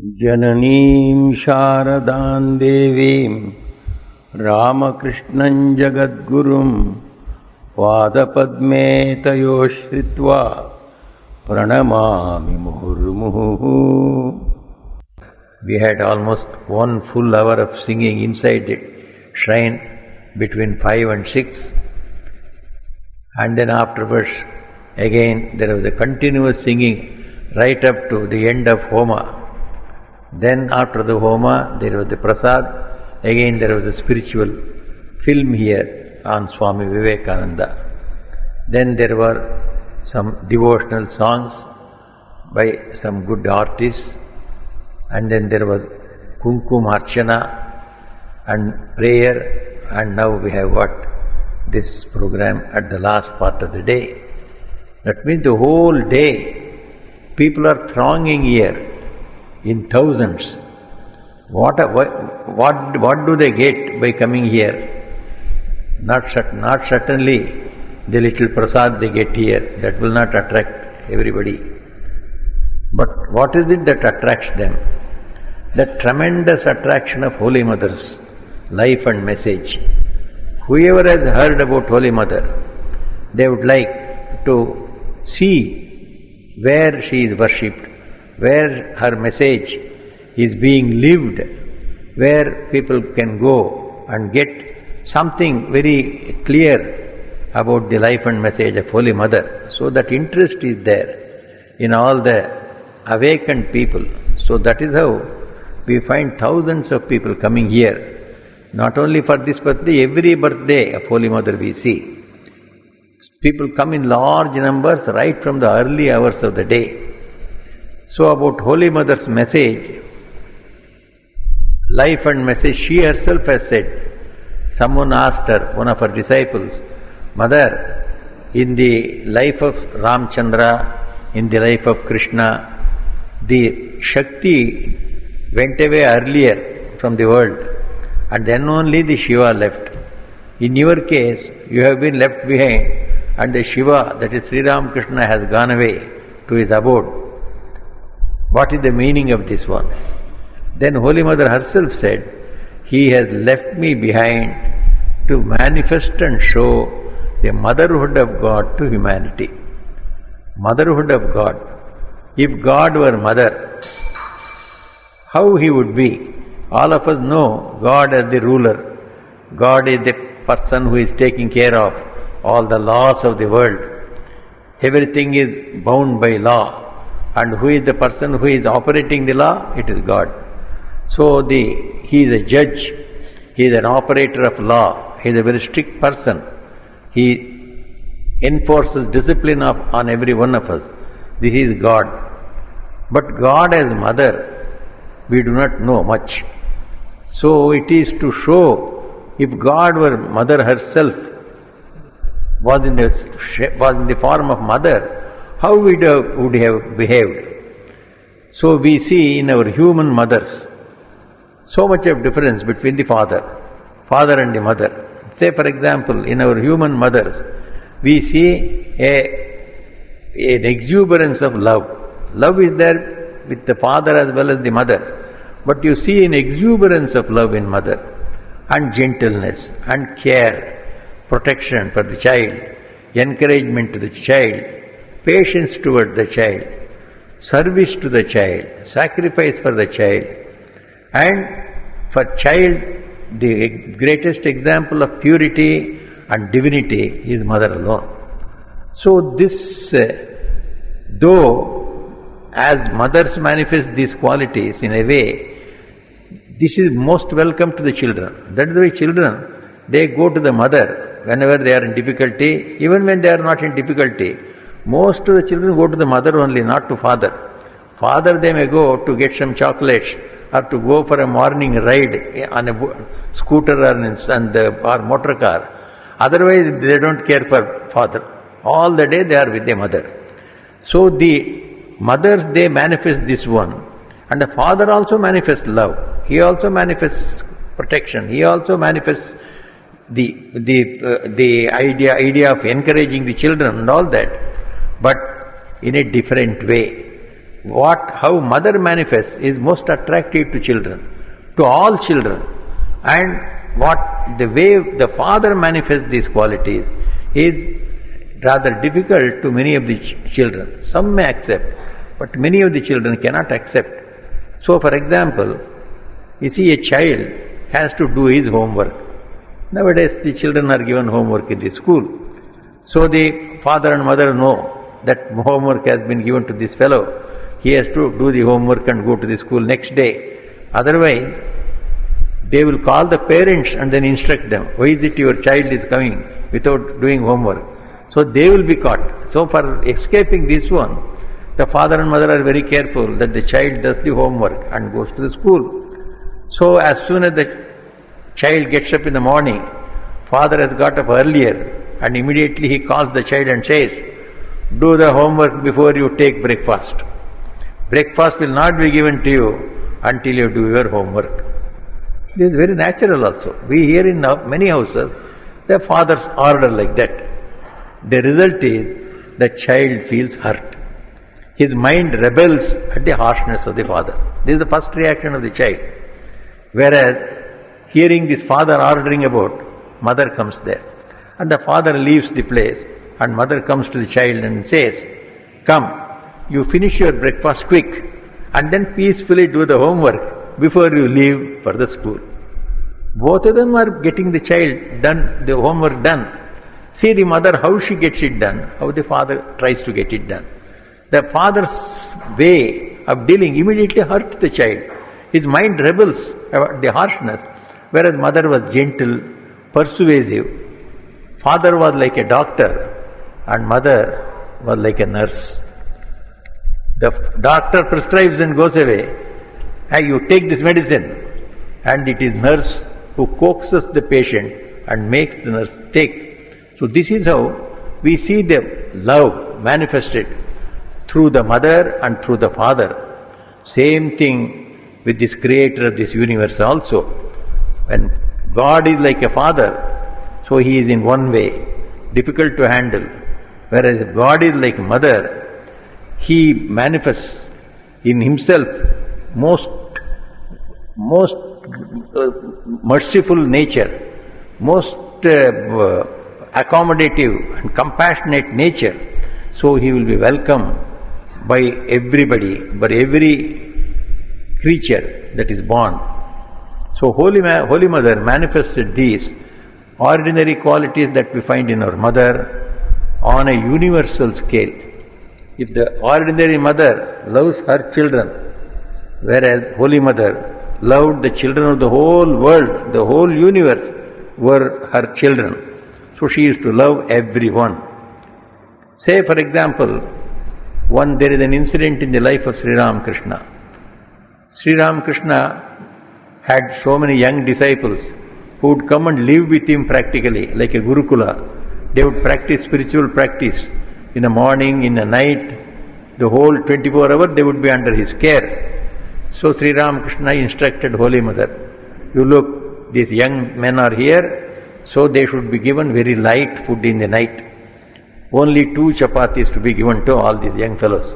Jananīṃ Sharadāṃ Devīṃ Ramakrishnaṃ Jagadgurum Pādapadme Tayo Shritva Pranamāmi Muhurmuhu. We had almost 1 full hour of singing inside the shrine between 5 and 6, and then afterwards again there was a continuous singing right up to the end of Homa. Then after the Homa there was the Prasad, again there was a spiritual film here on Swami Vivekananda. Then there were some devotional songs by some good artists, and then there was Kumkum Archana and prayer, and now we have got this program at the last part of the day. That means the whole day people are thronging here in thousands. What do they get by coming here? Not certainly the little prasad they get here, that will not attract everybody. But what is it that attracts them? The tremendous attraction of Holy Mother's life and message. Whoever has heard about Holy Mother, they would like to see where she is worshipped, where her message is being lived, where people can go and get something very clear about the life and message of Holy Mother. So that interest is there in all the awakened people. So that is how we find thousands of people coming here. Not only for this birthday, every birthday of Holy Mother we see. People come in large numbers right from the early hours of the day. So about Holy Mother's message, life and message, she herself has said. Someone asked her, one of her disciples, Mother, in the life of Ramchandra, in the life of Krishna, the Shakti went away earlier from the world, and then only the Shiva left. In your case, you have been left behind, and the Shiva, that is Sri Ramakrishna, has gone away to his abode. What is the meaning of this one? Then Holy Mother herself said, He has left me behind to manifest and show the motherhood of God to humanity. Motherhood of God. If God were mother, how He would be? All of us know God as the ruler. God is the person who is taking care of all the laws of the world. Everything is bound by law. And who is the person who is operating the law? It is God. So He is a judge. He is an operator of law. He is a very strict person. He enforces discipline on every one of us. This is God. But God as mother, we do not know much. So it is to show, if God were mother herself, was in the form of mother, how would have behaved? So we see in our human mothers so much of difference between the father and the mother. Say for example, in our human mothers, we see an exuberance of love. Love is there with the father as well as the mother. But you see an exuberance of love in mother, and gentleness, and care, protection for the child, encouragement to the child, patience toward the child, service to the child, sacrifice for the child. And for child, the greatest example of purity and divinity is mother alone. So this, though as mothers manifest these qualities in a way, this is most welcome to the children. That is why children, they go to the mother whenever they are in difficulty. Even when they are not in difficulty, most of the children go to the mother only, not to father. Father, they may go to get some chocolates or to go for a morning ride on a scooter or motor car. Otherwise, they don't care for father. All the day they are with the mother. So the mothers, they manifest this one, and the father also manifests love. He also manifests protection. He also manifests the idea of encouraging the children and all that, but in a different way. how mother manifests is most attractive to children, to all children. And the way the father manifests these qualities is rather difficult to many of the children. Some may accept, but many of the children cannot accept. So, for example, you see, a child has to do his homework. Nowadays, the children are given homework in the school. So the father and mother know that homework has been given to this fellow. He has to do the homework and go to the school next day. Otherwise, they will call the parents and then instruct them. Why is it your child is coming without doing homework? So they will be caught. So for escaping this one, the father and mother are very careful that the child does the homework and goes to the school. So as soon as the child gets up in the morning, father has got up earlier and immediately he calls the child and says, do the homework before you take breakfast. Breakfast will not be given to you until you do your homework. It is very natural also. We hear in many houses, the fathers order like that. The result is the child feels hurt. His mind rebels at the harshness of the father. This is the first reaction of the child. Whereas, hearing this father ordering about, mother comes there. And the father leaves the place and mother comes to the child and says, come, you finish your breakfast quick and then peacefully do the homework before you leave for the school. Both of them are getting the child done, the homework done. See the mother, how she gets it done, how the father tries to get it done. The father's way of dealing immediately hurts the child. His mind rebels about the harshness, whereas mother was gentle, persuasive. Father was like a doctor and mother was like a nurse. The doctor prescribes and goes away. Hey, you take this medicine. And it is nurse who coaxes the patient and makes the nurse take. So this is how we see the love manifested through the mother and through the father. Same thing with this creator of this universe also. When God is like a father, so he is in one way, difficult to handle. Whereas God is like a mother, he manifests in himself most merciful nature, most accommodative and compassionate nature. So he will be welcomed by everybody, by every creature that is born. So Holy Mother manifested these ordinary qualities that we find in our mother on a universal scale. If the ordinary mother loves her children, whereas Holy Mother loved the children of the whole world, the whole universe were her children. So she used to love everyone. Say for example, there is an incident in the life of Sri Ramakrishna. Sri Ramakrishna had so many young disciples who would come and live with him practically, like a Gurukula. They would practice spiritual practice in the morning, in the night, the whole 24 hours they would be under his care. So Sri Ramakrishna instructed Holy Mother, you look, these young men are here, so they should be given very light food in the night. Only 2 chapatis to be given to all these young fellows.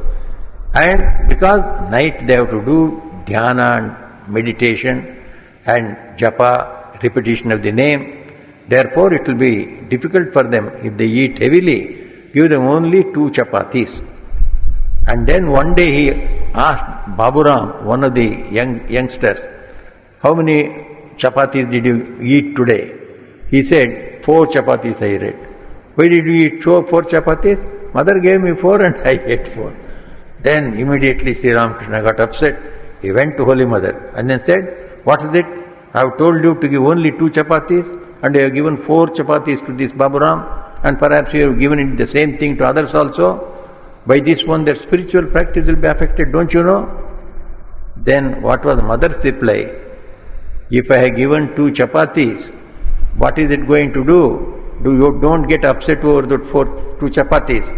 And because night they have to do dhyana and meditation and japa, repetition of the name, therefore it will be difficult for them if they eat heavily. Give them only 2 chapatis. And then one day he asked Baburam, one of the youngsters, how many chapatis did you eat today? He said, 4 chapatis I ate. Why did you eat 4 chapatis? Mother gave me 4 and I ate 4. Then immediately Sri Ramakrishna got upset. He went to Holy Mother and then said, what is it? I have told you to give only 2 chapatis and you have given 4 chapatis to this Baburam. And perhaps you have given it the same thing to others also. By this one, their spiritual practice will be affected, don't you know? Then what was mother's reply? If I have given 2 chapatis, what is it going to do? You don't get upset over the 2 chapatis.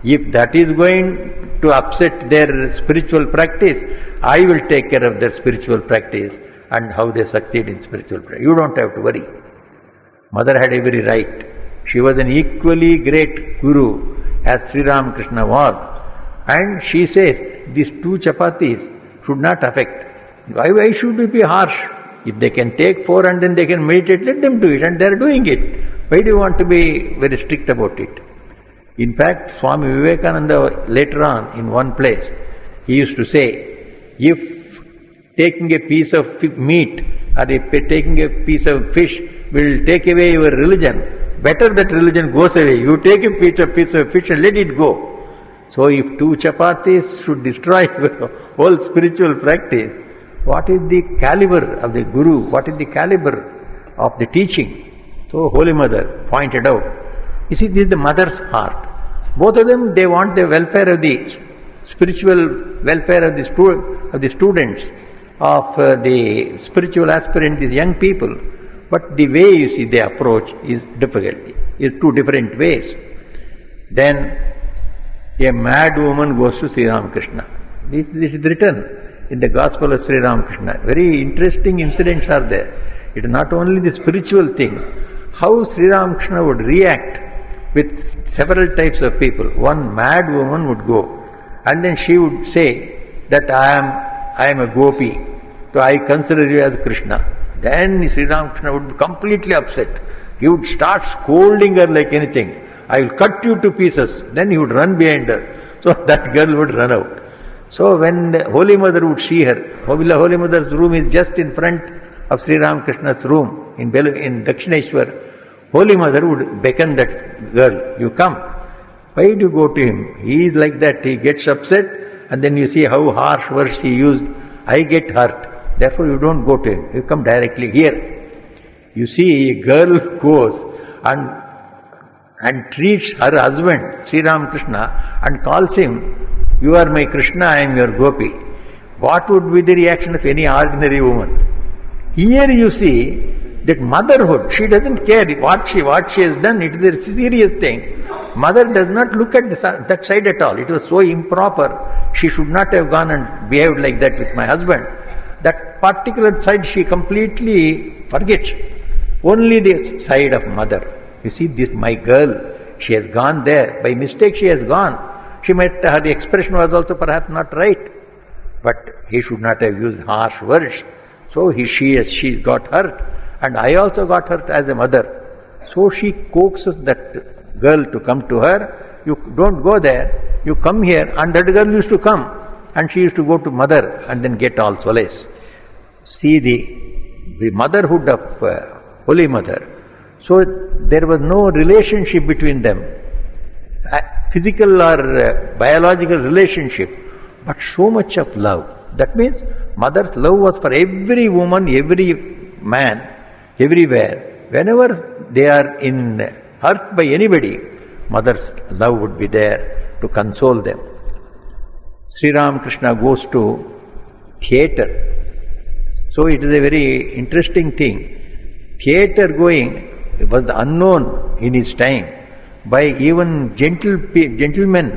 If that is going to upset their spiritual practice, I will take care of their spiritual practice and how they succeed in spiritual practice. You don't have to worry. Mother had every right. She was an equally great guru as Sri Ramakrishna was. And she says, these 2 chapatis should not affect. Why should we be harsh? If they can take 4 and then they can meditate, let them do it, and they are doing it. Why do you want to be very strict about it? In fact, Swami Vivekananda later on in one place, he used to say, if taking a piece of meat or if taking a piece of fish will take away your religion, better that religion goes away. You take a piece of fish and let it go. So if 2 chapatis should destroy your whole spiritual practice, what is the caliber of the Guru? What is the caliber of the teaching? So Holy Mother pointed out, you see, this is the mother's heart. Both of them, they want the welfare of the spiritual welfare of the students, of the spiritual aspirant, these young people. But the way you see they approach is difficult. It's 2 different ways. Then a mad woman goes to Sri Ramakrishna. This is written in the Gospel of Sri Ramakrishna. Very interesting incidents are there. It is not only the spiritual things. How Sri Ramakrishna would react with several types of people. One mad woman would go, and then she would say that I am a gopi, so I consider you as Krishna. Then Sri Ramakrishna would be completely upset. He would start scolding her like anything. I will cut you to pieces. Then he would run behind her. So that girl would run out. So when the Holy Mother would see her, Holy Mother's room is just in front of Sri Ramakrishna's room in Belur, in Dakshineshwar. Holy Mother would beckon that girl, you come. Why do you go to him? He is like that. He gets upset, and then you see how harsh words he used. I get hurt. Therefore you don't go to him. You come directly here. You see, a girl goes and treats her husband, Sri Ramakrishna, and calls him, you are my Krishna, I am your Gopi. What would be the reaction of any ordinary woman? Here you see that motherhood, she doesn't care what she has done, it is a serious thing. Mother does not look at that side at all. It was so improper. She should not have gone and behaved like that with my husband. That particular side she completely forgets. Only the side of mother. You see, this my girl, she has gone there. By mistake she has gone. She might, her expression was also perhaps not right. But he should not have used harsh words. So she got hurt. And I also got hurt as a mother. So she coaxes that girl to come to her. You don't go there. You come here. And that girl used to come. And she used to go to mother and then get all solace. See the motherhood of Holy Mother. So there was no relationship between them, physical or biological relationship, but so much of love. That means mother's love was for every woman, every man, everywhere. Whenever they are hurt by anybody, mother's love would be there to console them. Sri Ramakrishna goes to theatre. So it is a very interesting thing. Theatre going was unknown in his time. By even gentlemen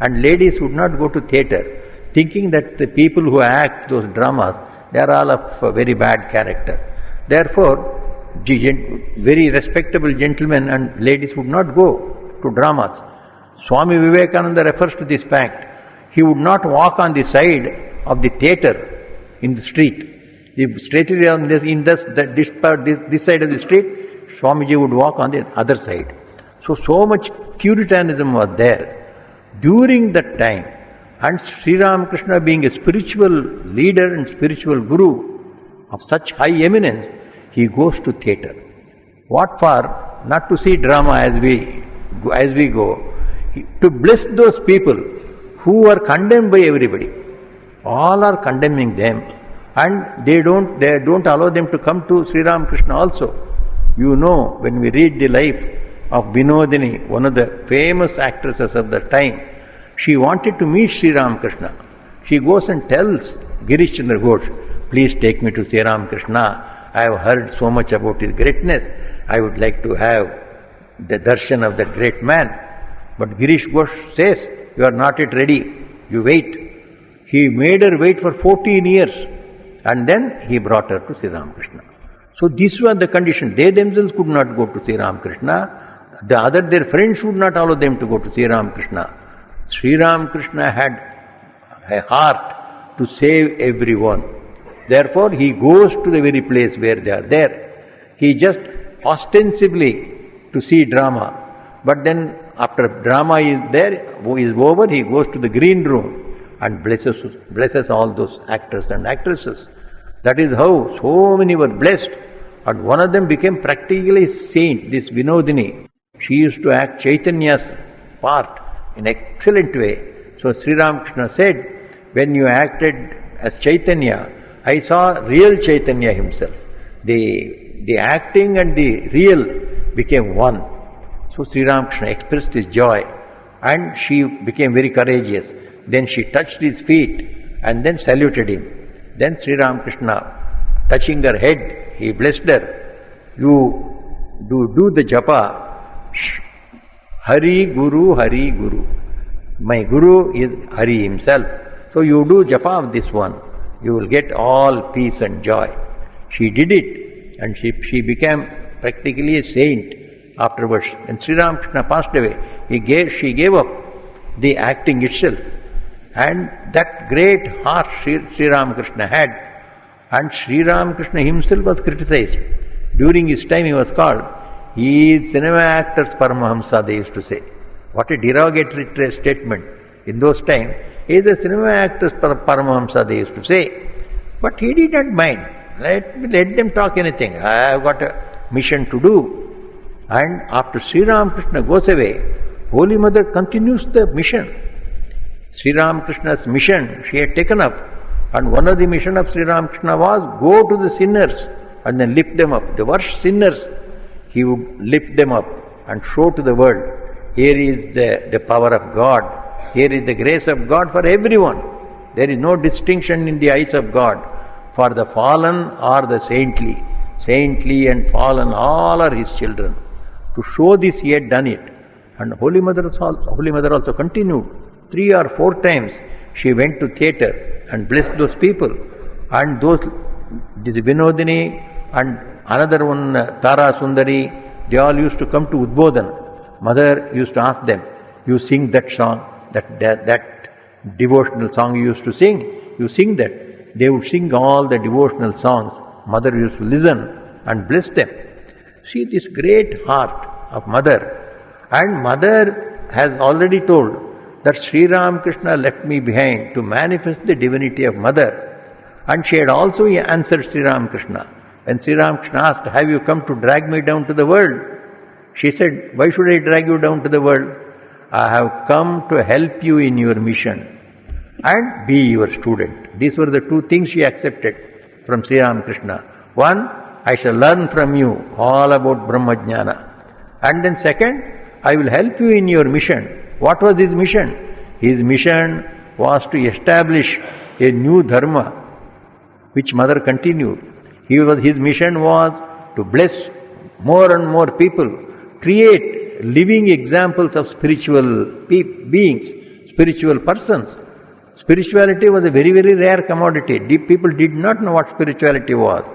and ladies would not go to theatre, thinking that the people who act those dramas, they are all of a very bad character. Therefore, very respectable gentlemen and ladies would not go to dramas. Swami Vivekananda refers to this fact. He would not walk on the side of the theatre in the street. If straightly on this side of the street, Swamiji would walk on the other side. So much Puritanism was there during that time. And Sri Ramakrishna, being a spiritual leader and spiritual guru of such high eminence, he goes to theatre. What for? Not to see drama as we go, to bless those people who are condemned by everybody. All are condemning them, and they don't allow them to come to Sri Ramakrishna also. You know, when we read the life of Vinodini, one of the famous actresses of the time, she wanted to meet Sri Ramakrishna. She goes and tells Girish Chandra Ghosh, please take me to Sri Ramakrishna. I have heard so much about his greatness. I would like to have the darshan of that great man. But Girish Ghosh says, you are not yet ready. You wait. He made her wait for 14 years. And then he brought her to Sri Ramakrishna. So this was the condition. They themselves could not go to Sri Ramakrishna. Their friends would not allow them to go to Sri Ramakrishna. Sri Ramakrishna had a heart to save everyone. Therefore, he goes to the very place where they are there. He just ostensibly to see drama. But then after drama is over, he goes to the green room and blesses all those actors and actresses. That is how so many were blessed. And one of them became practically a saint, this Vinodini. She used to act Chaitanya's part in an excellent way. So Sri Ramakrishna said, when you acted as Chaitanya, I saw real Chaitanya himself. The acting and the real became one. So Sri Ramakrishna expressed his joy and she became very courageous. Then she touched his feet and then saluted him. Then Sri Ramakrishna, touching her head, he blessed her. You do the japa, Hari Guru, Hari Guru. My Guru is Hari himself. So you do japa of this one. You will get all peace and joy. She did it and she became practically a saint afterwards. And Sri Ramakrishna passed away. She gave up the acting itself. And that great heart Sri Ramakrishna had. And Sri Ramakrishna himself was criticized. During his time he was called, he is cinema actor's Paramahamsa, they used to say. What a derogatory statement. In those times, he is a cinema actor's Paramahamsa, they used to say. But he did not mind. Let them talk anything. I have got a mission to do. And after Sri Ramakrishna goes away, Holy Mother continues the mission. Sri Ramakrishna's mission she had taken up. And one of the mission of Sri Ramakrishna was go to the sinners and then lift them up. The worst sinners, he would lift them up and show to the world. Here is the power of God. Here is the grace of God for everyone. There is no distinction in the eyes of God for the fallen or the saintly. Saintly and fallen, all are his children. To show this, he had done it. And Holy Mother also continued. 3 or 4 times she went to theatre and blessed those people. And this Vinodini and another one, Tara Sundari, they all used to come to Udbodhan. Mother used to ask them, you sing that song, that devotional song you used to sing, you sing that. They would sing all the devotional songs. Mother used to listen and bless them. See this great heart of Mother. And Mother has already told that Sri Ramakrishna left me behind to manifest the divinity of Mother. And she had also answered Sri Ramakrishna. When Sri Ramakrishna asked, have you come to drag me down to the world? She said, why should I drag you down to the world? I have come to help you in your mission and be your student. These were the 2 things she accepted from Sri Ramakrishna. One, I shall learn from you all about Brahmajnana. And then second, I will help you in your mission. What was his mission? His mission was to establish a new dharma, which Mother continued. His mission was to bless more and more people, create living examples of spiritual beings, spiritual persons. Spirituality was a very, very rare commodity. People did not know what spirituality was.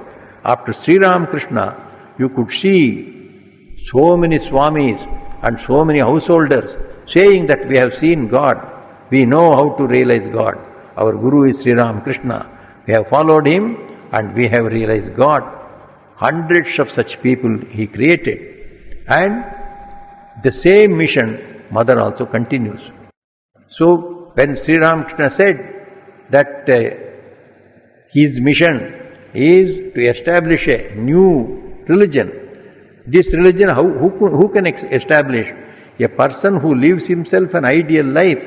After Sri Ramakrishna, you could see so many Swamis and so many householders saying that we have seen God, we know how to realize God. Our Guru is Sri Ramakrishna. We have followed him and we have realized God. Hundreds of such people he created. And the same mission Mother also continues. So when Sri Ramakrishna said that his mission is to establish a new religion, this religion who can establish? A person who lives himself an ideal life.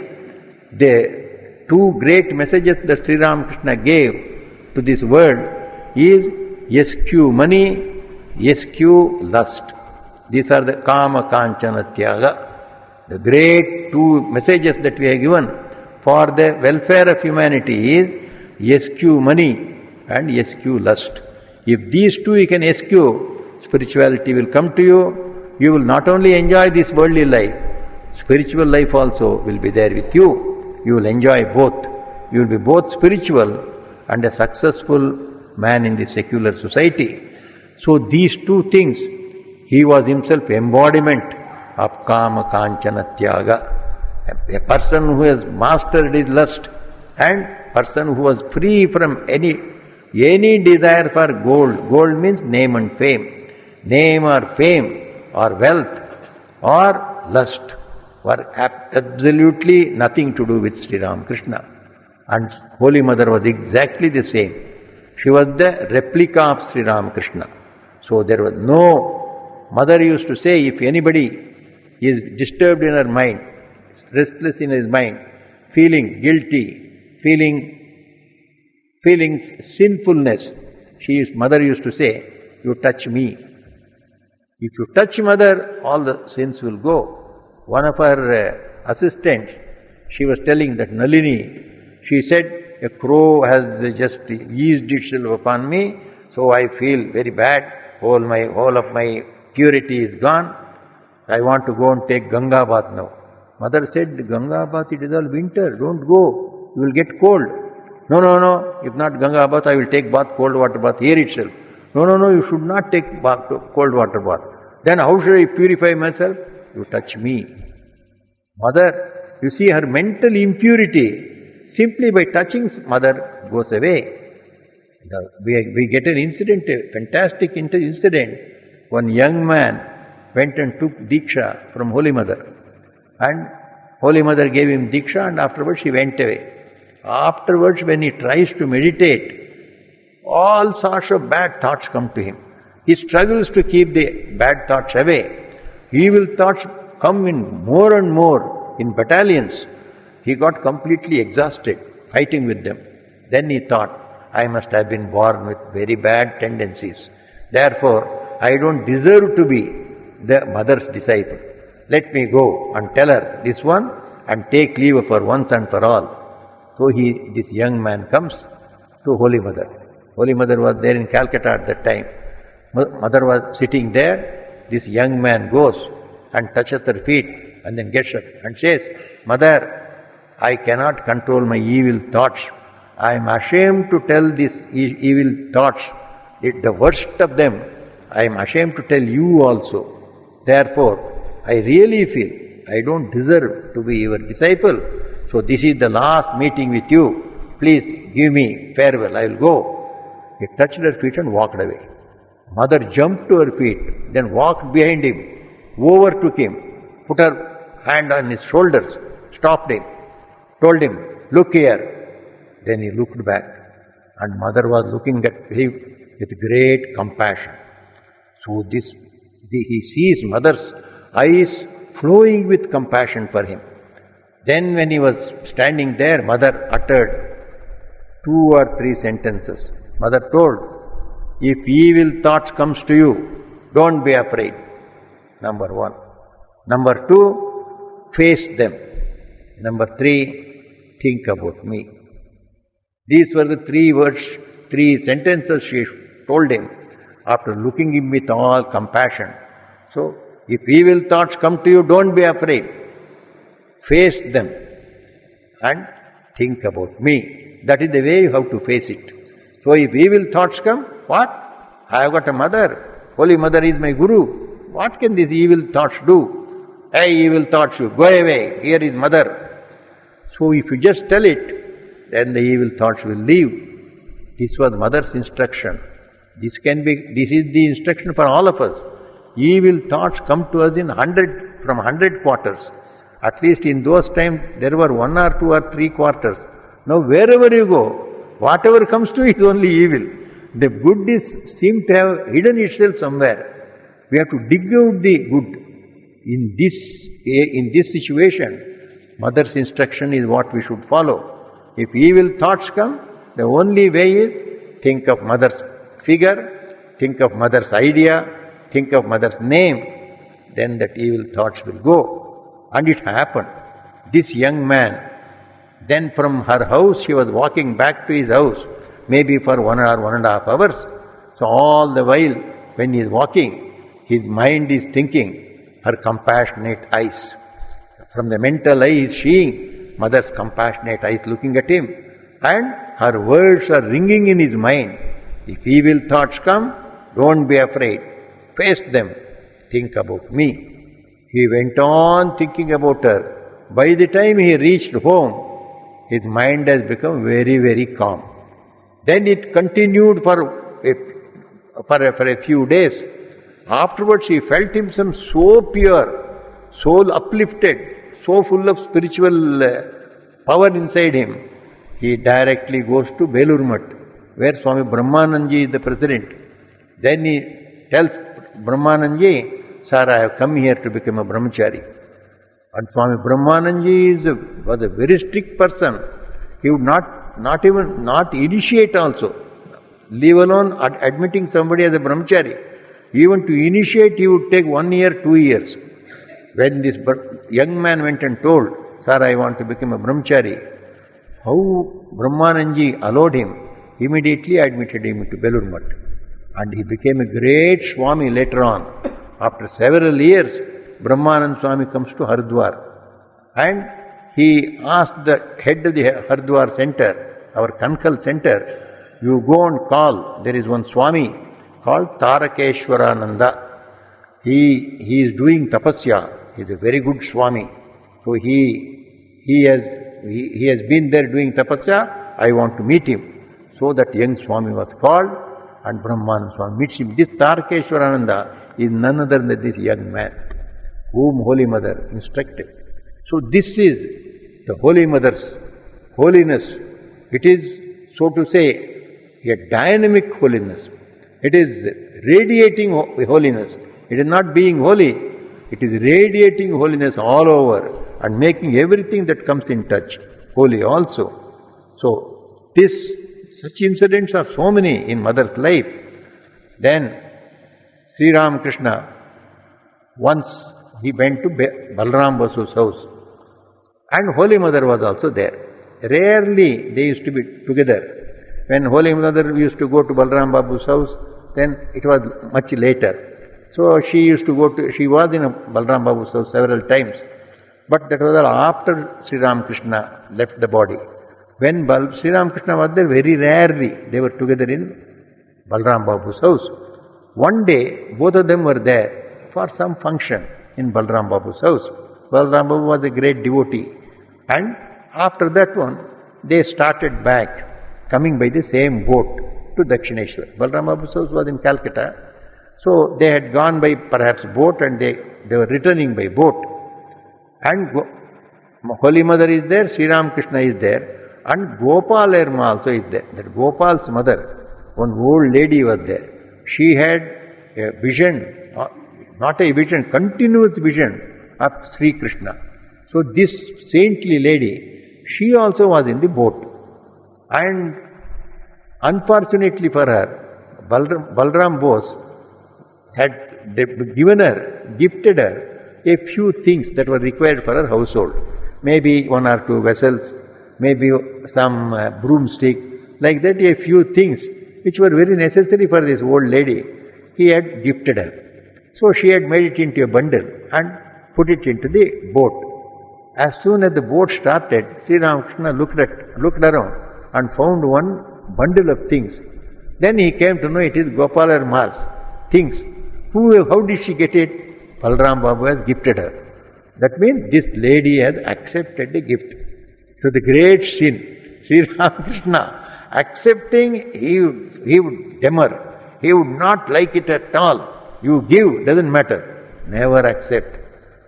The 2 great messages that Sri Ramakrishna gave to this world is eschew money, eschew lust. These are the kama kanchana tyaga. The great 2 messages that we have given for the welfare of humanity is eschew money and eschew lust. If these 2 you can eschew, spirituality will come to you. You will not only enjoy this worldly life, spiritual life also will be there with you. You will enjoy both. You will be both spiritual and a successful man in the secular society. So these 2 things, he was himself embodiment of kama kanchana tyaga. A person who has mastered his lust and person who was free from any desire for gold. Gold means name and fame. Name or fame or wealth or lust were absolutely nothing to do with Sri Ramakrishna. And Holy Mother was exactly the same. She was the replica of Sri Ramakrishna. So there was no... Mother used to say, if anybody is disturbed in her mind, restless in his mind, feeling guilty, feeling sinfulness, Mother used to say, you touch me. If you touch Mother, all the sins will go. One of her assistants, she was telling that Nalini, she said, a crow has just eased itself upon me, so I feel very bad. All of my purity is gone. I want to go and take Ganga bath now. Mother said, Ganga bath, it is all winter, don't go, you will get cold. No, if not Ganga bath, I will take bath, cold water bath here itself. No, you should not take cold water bath. Then how should I purify myself? You touch me. Mother, you see her mental impurity, simply by touching Mother goes away. We get an incident, a fantastic incident. One young man went and took Diksha from Holy Mother. And Holy Mother gave him Diksha and afterwards he went away. Afterwards when he tries to meditate, all sorts of bad thoughts come to him. He struggles to keep the bad thoughts away. Evil thoughts come in more and more in battalions. He got completely exhausted fighting with them. Then he thought, I must have been born with very bad tendencies. Therefore, I don't deserve to be the Mother's disciple. Let me go and tell her this one and take leave of her once and for all. So this young man comes to Holy Mother. Holy Mother was there in Calcutta at that time. Mother was sitting there. This young man goes and touches her feet and then gets up and says, Mother, I cannot control my evil thoughts. I am ashamed to tell these evil thoughts, the worst of them. I am ashamed to tell you also. Therefore, I really feel I don't deserve to be your disciple. So this is the last meeting with you. Please give me farewell. I will go. He touched her feet and walked away. Mother jumped to her feet, then walked behind him, overtook him, put her hand on his shoulders, stopped him, told him, look here. Then he looked back, and Mother was looking at him with great compassion. So he sees Mother's eyes flowing with compassion for him. Then when he was standing there, Mother uttered 2 or 3 sentences. Mother told, if evil thoughts comes to you, don't be afraid. Number 1. Number 2, face them. Number 3, think about me. These were the 3 words, 3 sentences she told him after looking him with all compassion. So, if evil thoughts come to you, don't be afraid. Face them and think about me. That is the way you have to face it. So, if evil thoughts come, what? I have got a mother. Holy Mother is my Guru. What can these evil thoughts do? Hey, evil thoughts, you go away. Here is Mother. So, if you just tell it, then the evil thoughts will leave. This was Mother's instruction. This is the instruction for all of us. Evil thoughts come to us from 100 quarters. At least in those times, there were 1 or 2 or 3 quarters. Now, wherever you go, whatever comes to you is only evil. The good seems to have hidden itself somewhere. We have to dig out the good. In this situation, Mother's instruction is what we should follow. If evil thoughts come, the only way is think of Mother's figure, think of Mother's idea, think of Mother's name, then that evil thoughts will go. And it happened. This young man, then from her house, she was walking back to his house, maybe for 1 or 1.5 hours. So all the while, when he is walking, his mind is thinking, her compassionate eyes. From the mental eye, he is seeing Mother's compassionate eyes looking at him, and her words are ringing in his mind. If evil thoughts come, don't be afraid. Face them. Think about me. He went on thinking about her. By the time he reached home, his mind has become very, very calm. Then it continued for a few days. Afterwards, he felt himself so pure, so uplifted, so full of spiritual power inside him. He directly goes to Belur Math, where Swami Brahmanandaji is the president. Then he tells Brahmanandaji, "Sir, I have come here to become a brahmachari." And Swami Brahmanandaji was a very strict person. He would not initiate also, leave alone admitting somebody as a brahmachari. Even to initiate, he would take 1 year, 2 years. When this young man went and told, "Sir, I want to become a brahmachari," how Brahmanandaji allowed him, immediately admitted him to Belur Math. And he became a great Swami later on. After several years, Brahmanand Swami comes to Haridwar. And he asked the head of the Haridwar center, our Kankal center, "You go and call, there is one Swami called Tarakeshwarananda. He is doing tapasya. He is a very good Swami. So he has been there doing tapasya. I want to meet him." So that young Swami was called, and Brahmanand Swami meets him. This Tarakeshwarananda is none other than this young man whom Holy Mother instructed. So this is the Holy Mother's holiness. It is, so to say, a dynamic holiness. It is radiating holiness. It is not being holy. It is radiating holiness all over and making everything that comes in touch holy also. So such incidents are so many in Mother's life. Then Sri Ramakrishna, once he went to Balram Basu's house, and Holy Mother was also there. Rarely they used to be together. When Holy Mother used to go to Balram Babu's house, then it was much later. So she was in Balram Babu's house several times. But that was all after Sri Ramakrishna left the body. When Sri Ramakrishna was there, very rarely they were together in Balram Babu's house. One day, both of them were there for some function in Balram Babu's house. Balram Babu was a great devotee. And after that one, they started back, coming by the same boat to Dakshineshwar. Balram Babu's house was in Calcutta. So they had gone by perhaps boat, and they were returning by boat. And Holy Mother is there, Sri Ramakrishna is there, and Gopal Erma also is there. That Gopal's mother, one old lady was there. She had a vision, not a vision, continuous vision of Sri Krishna. So this saintly lady, she also was in the boat. And unfortunately for her, Balram Bose had gifted her a few things that were required for her household. Maybe 1 or 2 vessels, maybe some broomstick, like that, a few things which were very necessary for this old lady. He had gifted her. So she had made it into a bundle and put it into the boat. As soon as the boat started, Sri Ramakrishna looked around and found one bundle of things. Then he came to know it is Gopal Erma's things. How did she get it? Balram Babu has gifted her. That means this lady has accepted a gift. So the great sin, Sri Ramakrishna accepting, he would demur. He would not like it at all. You give, doesn't matter. Never accept.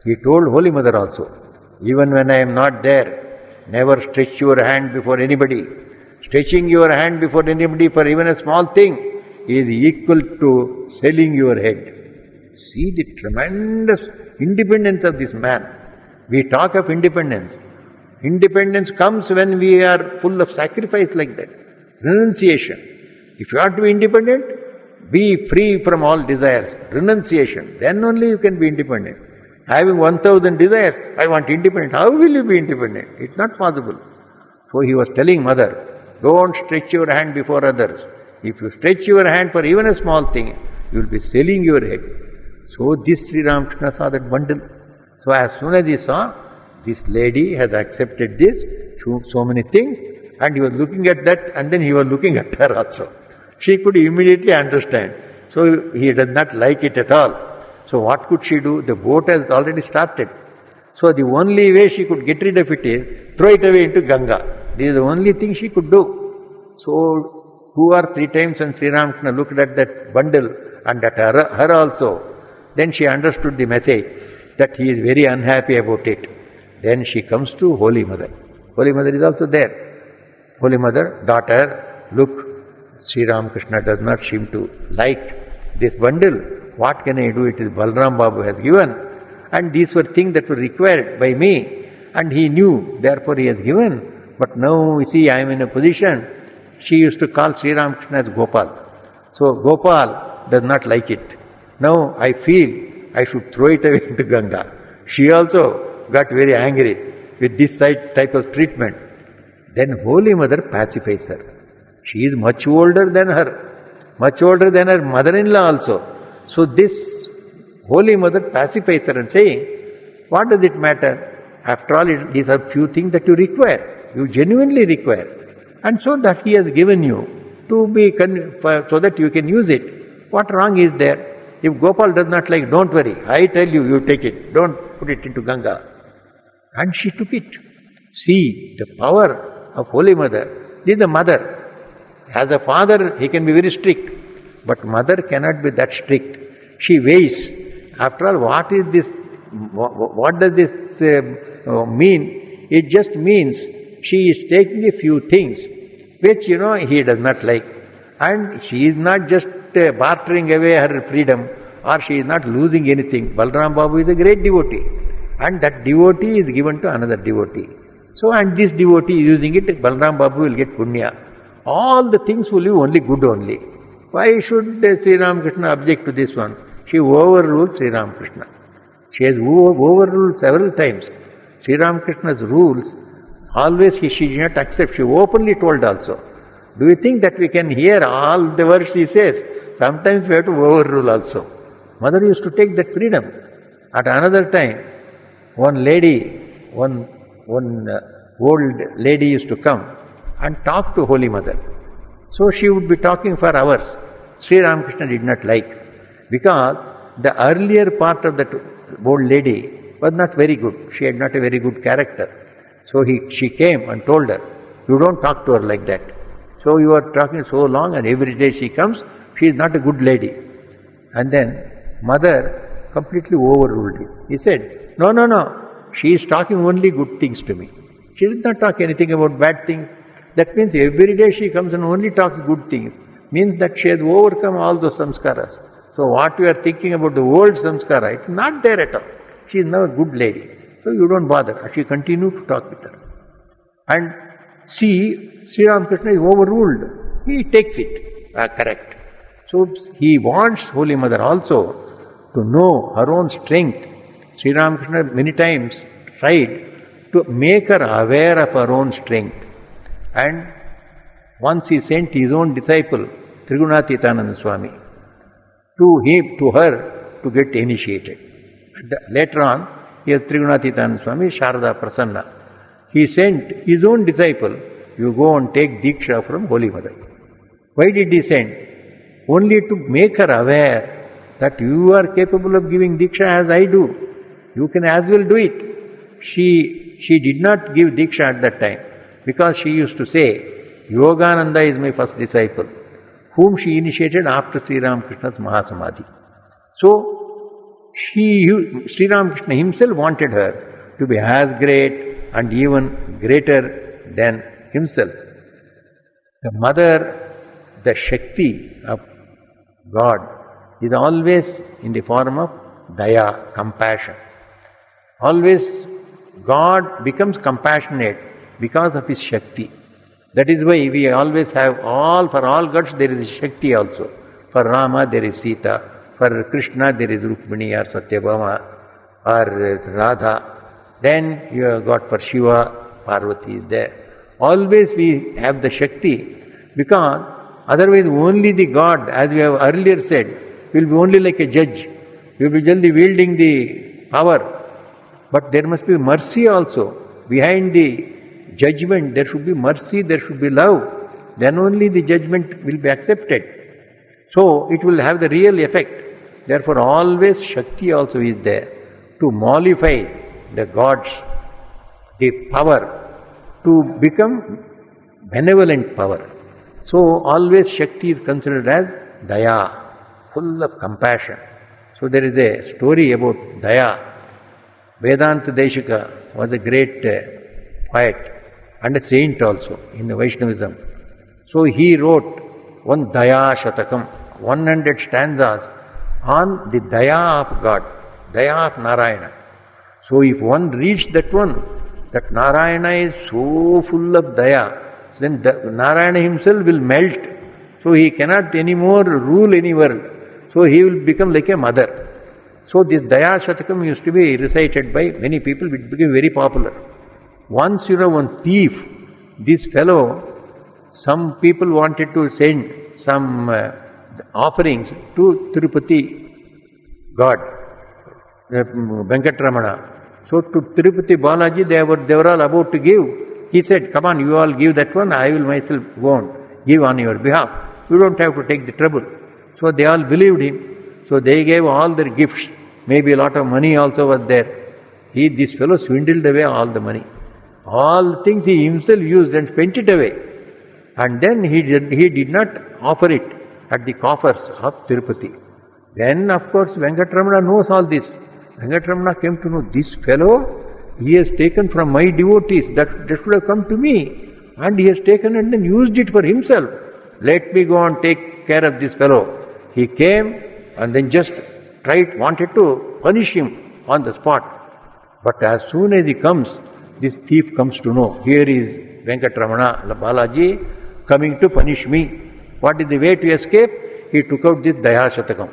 He told Holy Mother also, even when I am not there, never stretch your hand before anybody. Stretching your hand before anybody for even a small thing is equal to selling your head. See the tremendous independence of this man. We talk of independence. Independence comes when we are full of sacrifice like that. Renunciation. If you are to be independent, be free from all desires. Renunciation. Then only you can be independent. Having 1,000 desires, I want independence. How will you be independent? It's not possible. So he was telling Mother, don't stretch your hand before others. If you stretch your hand for even a small thing, you will be selling your head. So this Sri Ramakrishna saw that bundle. So as soon as he saw, this lady has accepted this, so many things, and he was looking at that, and then he was looking at her also. She could immediately understand. So he does not like it at all. So what could she do? The boat has already started. So the only way she could get rid of it is throw it away into Ganga. This is the only thing she could do. So 2 or 3 times when Sri Ramakrishna looked at that bundle and at her also, then she understood the message that he is very unhappy about it. Then she comes to Holy Mother. Holy Mother is also there. Holy Mother, daughter, look, Sri Ramakrishna does not seem to like this bundle. What can I do? It is Balram Babu has given. And these were things that were required by me. And he knew, therefore he has given. But now, you see, I am in a position. She used to call Sri Ramakrishna as Gopal. So Gopal does not like it. Now I feel I should throw it away into Ganga. She also got very angry with this type of treatment. Then Holy Mother pacifies her. She is much older than her, much older than her mother-in-law also. So this Holy Mother pacifies her and saying, what does it matter? After all, these are few things that you require, you genuinely require. And so that he has given you to be, so that you can use it. What wrong is there? If Gopal does not like, don't worry, I tell you, you take it, don't put it into Ganga. And she took it. See the power of Holy Mother. This is the mother. As a father, he can be very strict, but mother cannot be that strict. She weighs. After all, what is this? What does this mean? It just means she is taking a few things which, he does not like. And she is not just bartering away her freedom, or she is not losing anything. Balram Babu is a great devotee. And that devotee is given to another devotee. So, and this devotee is using it, Balram Babu will get punya. All the things will be only good only. Why should Sri Ramakrishna object to this one? She overruled Sri Ramakrishna. She has overruled several times. Sri Ramakrishna's rules, always she did not accept. She openly told also. Do you think that we can hear all the words she says? Sometimes we have to overrule also. Mother used to take that freedom. At another time, one lady, one old lady used to come and talk to Holy Mother. So she would be talking for hours. Sri Ramakrishna did not like, because the earlier part of that old lady was not very good. She had not a very good character. So she came and told her, you don't talk to her like that. So you are talking so long, and every day she comes, she is not a good lady. And then mother completely overruled him. He said, no, she is talking only good things to me. She did not talk anything about bad things. That means every day she comes and only talks good things. Means that she has overcome all those samskaras. So what you are thinking about the old samskara, it's not there at all. She is now a good lady. So you don't bother. She continued to talk with her. And see, Sri Ramakrishna is overruled. He takes it. Correct. So he wants Holy Mother also to know her own strength. Sri Ramakrishna many times tried to make her aware of her own strength. And once he sent his own disciple, Trigunatītānanda Swami, to her to get initiated. Later on, he has Trigunatītānanda Swami, Sarada, Prasanna. He sent his own disciple, you go and take Diksha from Holy Mother. Why did he send? Only to make her aware that you are capable of giving Diksha as I do. You can as well do it. She did not give Diksha at that time, because she used to say, Yogananda is my first disciple, whom she initiated after Sri Ramakrishna's Mahasamadhi. So, Sri Ramakrishna himself wanted her to be as great and even greater than himself. The mother, the Shakti of God, is always in the form of daya, compassion. Always God becomes compassionate because of his Shakti. That is why we always have for all gods there is Shakti also. For Rama there is Sita, for Krishna there is Rukmini or Satyabhama or Radha. Then you have got for Shiva, Parvati is there. Always we have the Shakti, because otherwise only the God, as we have earlier said, will be only like a judge. He will be only wielding the power. But there must be mercy also. Behind the judgment there should be mercy, there should be love. Then only the judgment will be accepted. So it will have the real effect. Therefore always Shakti also is there to mollify the gods the power to become benevolent power. So always Shakti is considered as Daya, full of compassion. So there is a story about Daya. Vedanta Deshika was a great poet and a saint also in the Vaishnavism. So he wrote one Daya Shatakam, 100 stanzas on the Daya of God, Daya of Narayana. So if one reads that one, that Narayana is so full of Daya, then Narayana himself will melt. So he cannot anymore rule any world. So he will become like a mother. So this Daya Shatakam used to be recited by many people. It became very popular. Once, one thief, this fellow, some people wanted to send some offerings to Tirupati God, Venkatramana. So to Tirupati Balaji, they were all about to give. He said, come on, you all give that one, I will myself go on, give on your behalf. You don't have to take the trouble. So they all believed him. So they gave all their gifts. Maybe a lot of money also was there. This fellow swindled away all the money. All things he himself used and spent it away. And then he did not offer it at the coffers of Tirupati. Then of course Venkatramana knows all this. Venkatramana came to know, this fellow, he has taken from my devotees, that should have come to me. And he has taken and then used it for himself. Let me go and take care of this fellow. He came and then just wanted to punish him on the spot. But as soon as he comes, this thief comes to know, here is Venkatramana Balaji coming to punish me. What is the way to escape? He took out this Daya Shatakam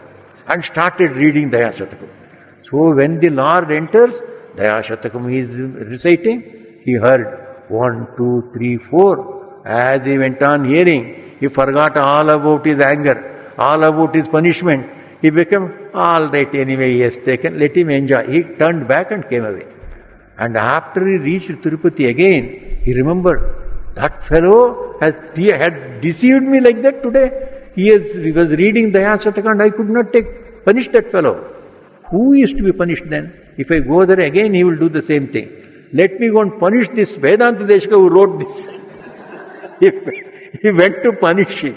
and started reading Daya Shatakam. So when the Lord enters, Daya Shatakam he is reciting, he heard 1, 2, 3, 4. As he went on hearing, he forgot all about his anger, all about his punishment. He became, all right, anyway he has taken, let him enjoy. He turned back and came away. And after he reached Tirupati again, he remembered, that fellow he had deceived me like that today. He was reading Daya Shatakam and I could not punish that fellow. Who is to be punished then? If I go there again, he will do the same thing. Let me go and punish this Vedanta Deshika who wrote this. He went to punish him.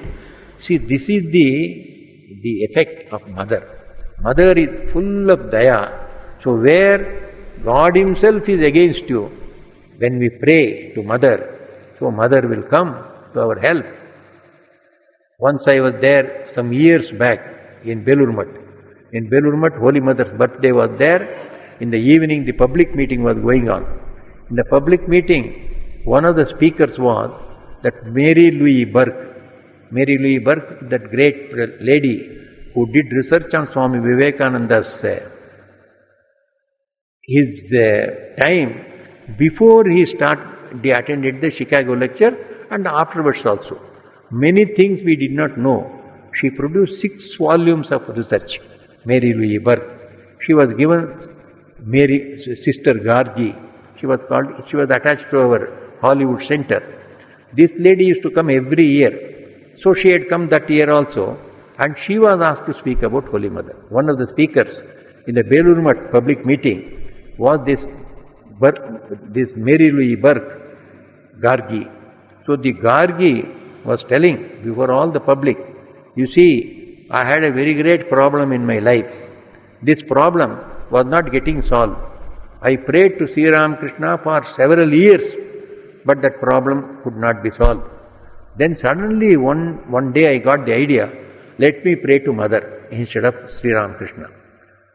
See, this is the effect of mother. Mother is full of Daya. So where God himself is against you, when we pray to mother, so mother will come to our help. Once I was there some years back in Belur Math. In Belur Math, Holy Mother's birthday was there. In the evening, the public meeting was going on. In the public meeting, one of the speakers was that Mary Louise Burke. Mary Louise Burke, that great lady who did research on Swami Vivekananda's his time before he attended the Chicago lecture and afterwards also. Many things we did not know. She produced 6 volumes of research. Mary Louise Burke. She was given Sister Gargi. She was attached to our Hollywood Center. This lady used to come every year. So she had come that year also, and she was asked to speak about Holy Mother. One of the speakers in the Belur Math public meeting was this Mary Louise Burke, Gargi. So the Gargi was telling before all the public, you see, I had a very great problem in my life. This problem was not getting solved. I prayed to Sri Ramakrishna for several years, but that problem could not be solved. Then suddenly one day I got the idea, let me pray to Mother instead of Sri Ramakrishna.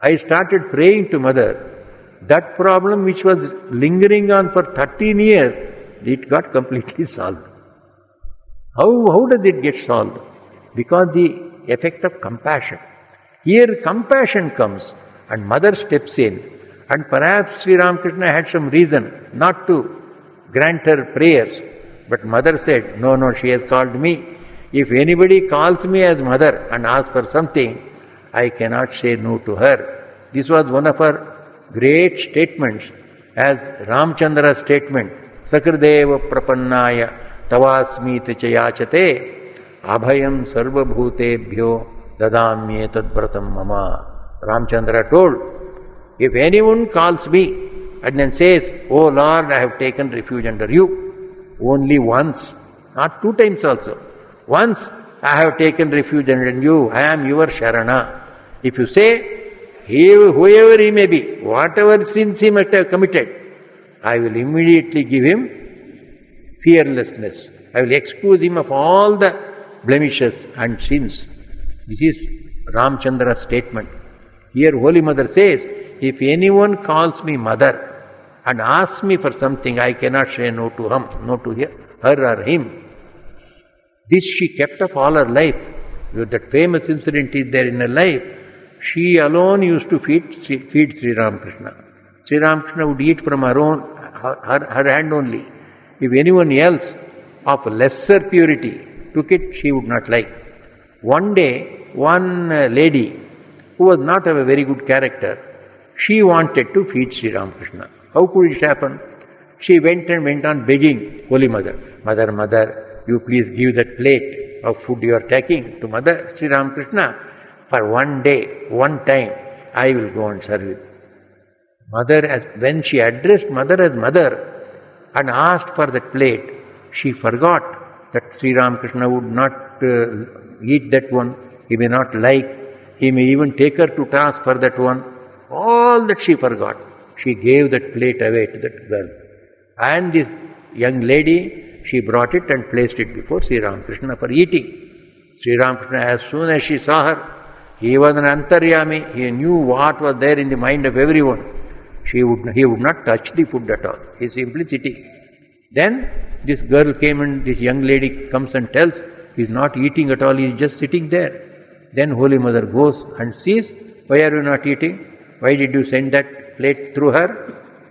I started praying to Mother. That problem which was lingering on for 13 years, it got completely solved. How does it get solved? Because the effect of compassion. Here compassion comes and Mother steps in, and perhaps Sri Ramakrishna had some reason not to grant her prayers, but Mother said, no, she has called me. If anybody calls me as Mother and asks for something, I cannot say no to her. This was one of her great statements, as Ramchandra's statement, Sakrideva Prapannaya Tavasmiti Chayachate Abhayam Sarvabhutebhyo Dadamye Tadbratam Mama. Ramchandra told, if anyone calls me and then says, "Oh Lord, I have taken refuge under you." Only once, not 2 times also. Once, "I have taken refuge under you, I am your Sharana." If you say, whoever he may be, whatever sins he might have committed, I will immediately give him fearlessness. I will excuse him of all the blemishes and sins. This is Ramchandra's statement. Here Holy Mother says, if anyone calls me mother and asks me for something, I cannot say no to him, no to her or him. This she kept up all her life. That famous incident is there in her life. She alone used to feed Sri Ramakrishna. Sri Ramakrishna would eat from her hand only. If anyone else of lesser purity took it, she would not like. One day, one lady who was not of a very good character, she wanted to feed Sri Ramakrishna. How could it happen? She went on begging Holy Mother, Mother, you please give that plate of food you are taking to Mother Sri Ramakrishna. For one day, one time, I will go and serve it. When she addressed Mother as Mother and asked for that plate, she forgot that Sri Ramakrishna would not eat that one. He may not like. He may even take her to task for that one. All that she forgot. She gave that plate away to that girl. And this young lady, she brought it and placed it before Sri Ramakrishna for eating. Sri Ramakrishna, as soon as she saw her, he was an antaryami. He knew what was there in the mind of everyone. He would not touch the food at all. He simply sitting. Then this girl came and this young lady comes and tells, he is not eating at all, he is just sitting there. Then Holy Mother goes and sees, why are you not eating? Why did you send that plate through her?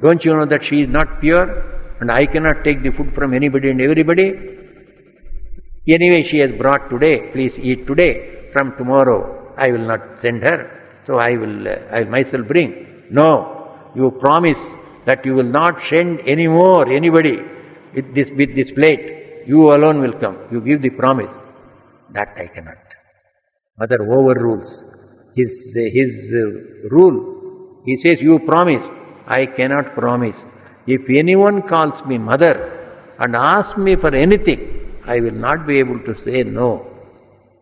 Don't you know that she is not pure and I cannot take the food from anybody and everybody? Anyway, she has brought today, please eat today. From tomorrow, I will not send her, so I will myself bring. No, you promise that you will not send anybody with this plate. You alone will come. You give the promise. That I cannot. Mother overrules his rule. He says, you promise. I cannot promise. If anyone calls me mother and asks me for anything, I will not be able to say no.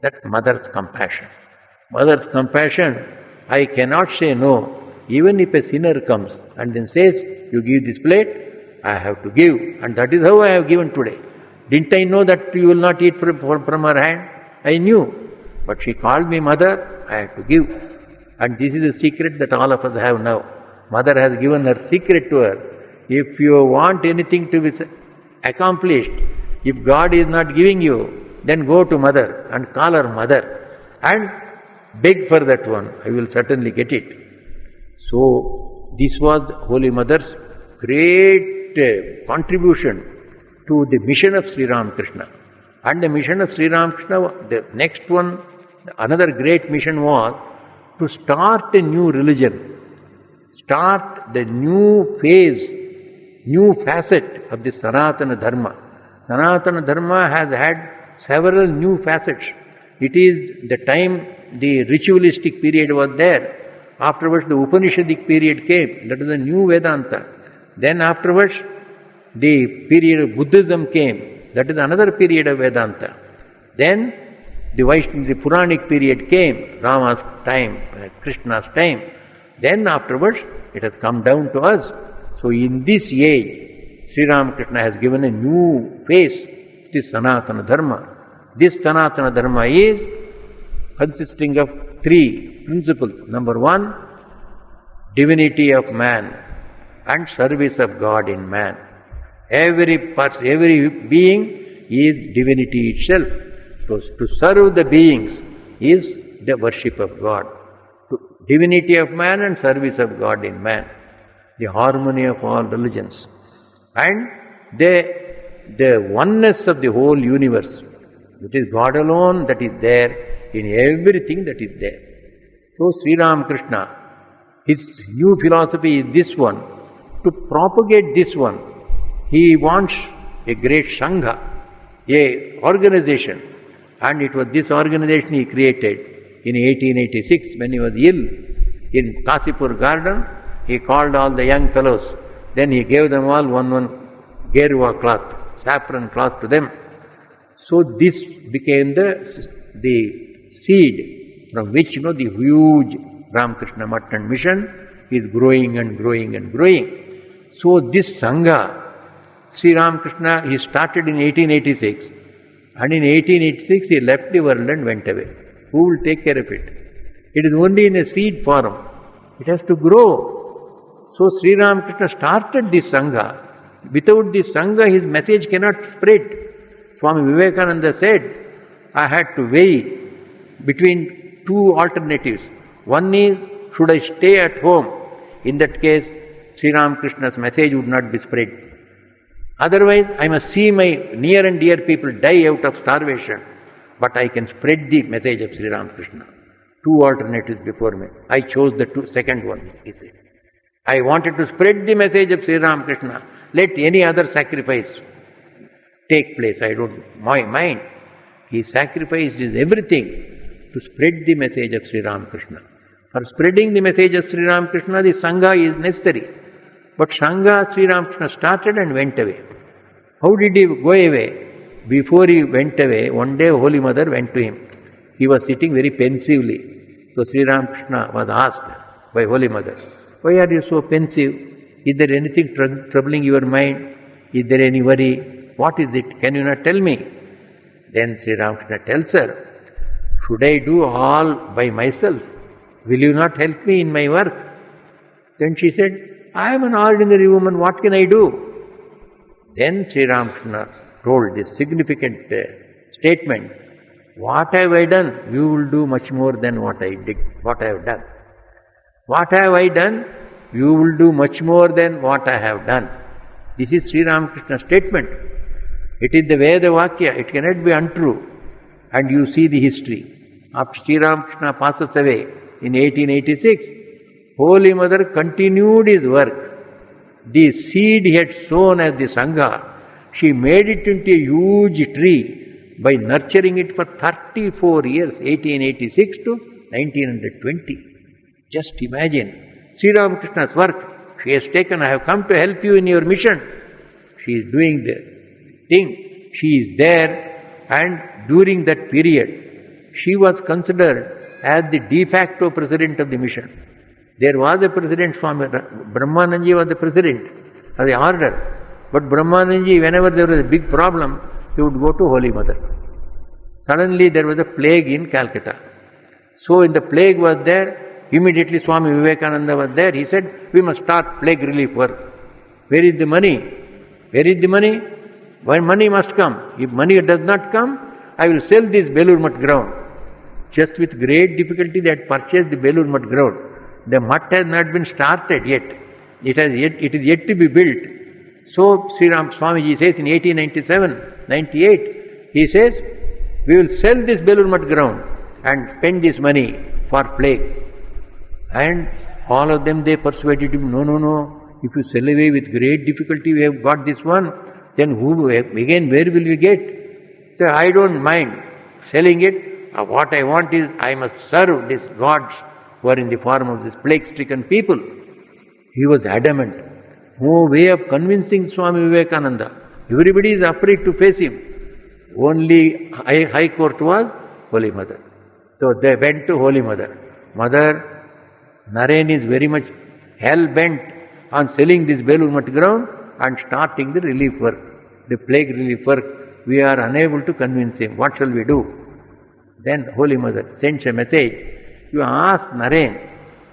That's mother's compassion. Mother's compassion, I cannot say no. Even if a sinner comes and then says, you give this plate, I have to give. And that is how I have given today. Didn't I know that you will not eat from her hand? I knew. But she called me mother, I have to give. And this is the secret that all of us have now. Mother has given her secret to her. If you want anything to be accomplished, if God is not giving you, then go to mother and call her mother and beg for that one. I will certainly get it. So, this was Holy Mother's great contribution to the mission of Sri Ramakrishna. And the mission of Sri Ramakrishna, the next one, another great mission was to start a new religion, start the new phase, new facet of the Sanatana Dharma. Sanatana Dharma has had several new facets. It is the time the ritualistic period was there. Afterwards the Upanishadic period came. That is a new Vedanta. Then afterwards the period of Buddhism came. That is another period of Vedanta. Then the Puranic period came. Rama's time, Krishna's time. Then afterwards it has come down to us. So in this age, Sri Ramakrishna has given a new face, this Sanatana Dharma. This Sanatana Dharma is consisting of 3 principles. Number 1, divinity of man and service of God in man. Every being is divinity itself. To serve the beings is the worship of God. Divinity of man and service of God in man. The harmony of all religions. And the oneness of the whole universe. It is God alone that is there in everything that is there. So Sri Ramakrishna, his new philosophy is this one. To propagate this one, he wants a great Sangha, a organization. And it was this organization he created in 1886 when he was ill in Kasipur garden. He called all the young fellows Then he gave them all one gerua cloth, saffron cloth to them. So this became the seed from which, the huge Ramakrishna Math and mission is growing and growing and growing. So this Sangha, Sri Ramakrishna, he started in 1886, and in 1886 he left the world and went away. Who will take care of it? It is only in a seed form. It has to grow. So Sri Ramakrishna started this Sangha. Without this Sangha, his message cannot spread. Swami Vivekananda said, I had to weigh between two alternatives. One is, should I stay at home? In that case, Sri Ramakrishna's message would not be spread. Otherwise, I must see my near and dear people die out of starvation, but I can spread the message of Sri Ramakrishna. Two alternatives before me. I chose the second one, he said. I wanted to spread the message of Sri Ramakrishna. Let any other sacrifice take place. I don't mind. He sacrificed his everything to spread the message of Sri Ramakrishna. For spreading the message of Sri Ramakrishna, the Sangha is necessary. But Sangha, Sri Ramakrishna started and went away. How did he go away? Before he went away, one day Holy Mother went to him. He was sitting very pensively. So Sri Ramakrishna was asked by Holy Mother, why are you so pensive? Is there anything troubling your mind? Is there any worry? What is it? Can you not tell me? Then Sri Ramakrishna tells her, should I do all by myself? Will you not help me in my work? Then she said, I am an ordinary woman, what can I do? Then Sri Ramakrishna told this significant statement, what have I done? You will do much more than what I have done. What have I done? You will do much more than what I have done. This is Sri Ramakrishna's statement. It is the Veda Vakya, it cannot be untrue. And you see the history. After Sri Ramakrishna passes away in 1886, Holy Mother continued his work. The seed he had sown as the Sangha, she made it into a huge tree by nurturing it for 34 years, 1886 to 1920. Just imagine, Sri Ramakrishna's work, she has taken, I have come to help you in your mission. She is doing the thing. She is there, and during that period, she was considered as the de facto president of the mission. There was a president, Swami Brahmanandaji was the president of the order. But Brahmanandaji, whenever there was a big problem, he would go to Holy Mother. Suddenly there was a plague in Calcutta. So when the plague was there, immediately Swami Vivekananda was there. He said, we must start plague relief work. Where is the money? Where is the money? When money must come. If money does not come, I will sell this Belur Math ground. Just with great difficulty they had purchased the Belur Math ground. The Math has not been started yet. It is yet to be built. So Sri Ram Swamiji says in 1897-98, he says, we will sell this Belur Math ground and spend this money for plague. And all of them, they persuaded him, no, if you sell away with great difficulty, we have got this one, then where will we get? So I don't mind selling it. What I want is, I must serve these gods who are in the form of these plague-stricken people. He was adamant. No way of convincing Swami Vivekananda. Everybody is afraid to face him. Only High Court was Holy Mother. So they went to Holy Mother. Mother, Naren is very much hell-bent on selling this Belur Math ground and starting the relief work, the plague relief work. We are unable to convince him. What shall we do? Then Holy Mother sends a message. You ask Naren,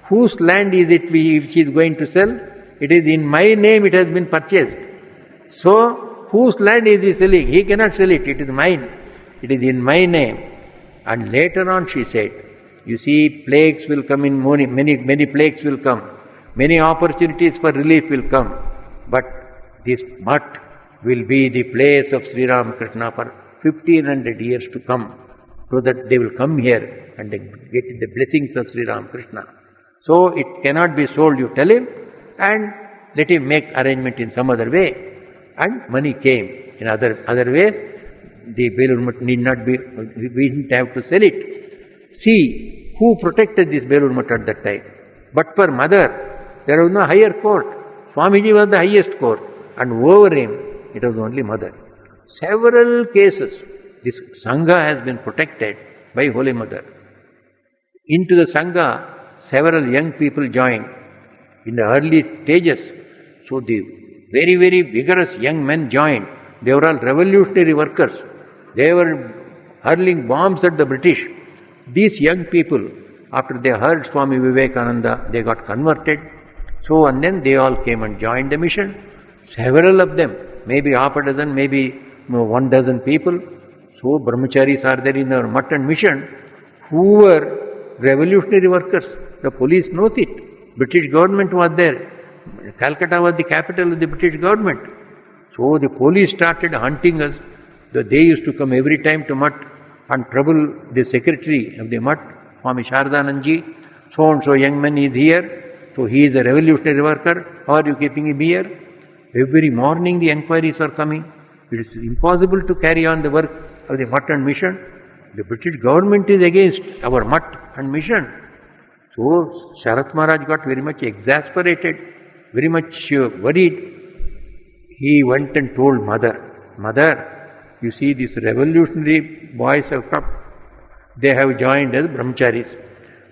whose land is it if she is going to sell? It is in my name it has been purchased. So, whose land is he selling? He cannot sell it. It is mine. It is in my name. And later on she said, you see, plagues will come in many plagues will come. Many opportunities for relief will come. But this Math will be the place of Sri Ramakrishna for 1500 years to come. So that they will come here and get the blessings of Sri Ramakrishna. So it cannot be sold, you tell him, and let him make arrangement in some other way. And money came. In other ways, the Belur Math need not be, we didn't have to sell it. See, who protected this Belur Math at that time? But for Mother, there was no higher court. Swamiji was the highest court, and over him it was only Mother. Several cases, this Sangha has been protected by Holy Mother. Into the Sangha, several young people joined in the early stages. So the very, very vigorous young men joined. They were all revolutionary workers. They were hurling bombs at the British. These young people, after they heard Swami Vivekananda, they got converted. So, and then they all came and joined the mission. Several of them, maybe half a dozen, maybe 1 dozen people. So, brahmacharis are there in our Math and mission who were revolutionary workers. The police knows it. British government was there. Calcutta was the capital of the British government. So the police started hunting us. They used to come every time to Math and trouble the secretary of the Math, Swami Saradanandaji. So and so young man is here. So he is a revolutionary worker. How are you keeping him here? Every morning the enquiries are coming. It is impossible to carry on the work of the Math and mission. The British government is against our Math and mission. So Sharat Maharaj got very much exasperated, very much worried. He went and told Mother, Mother, you see these revolutionary boys have come. They have joined as brahmacharis.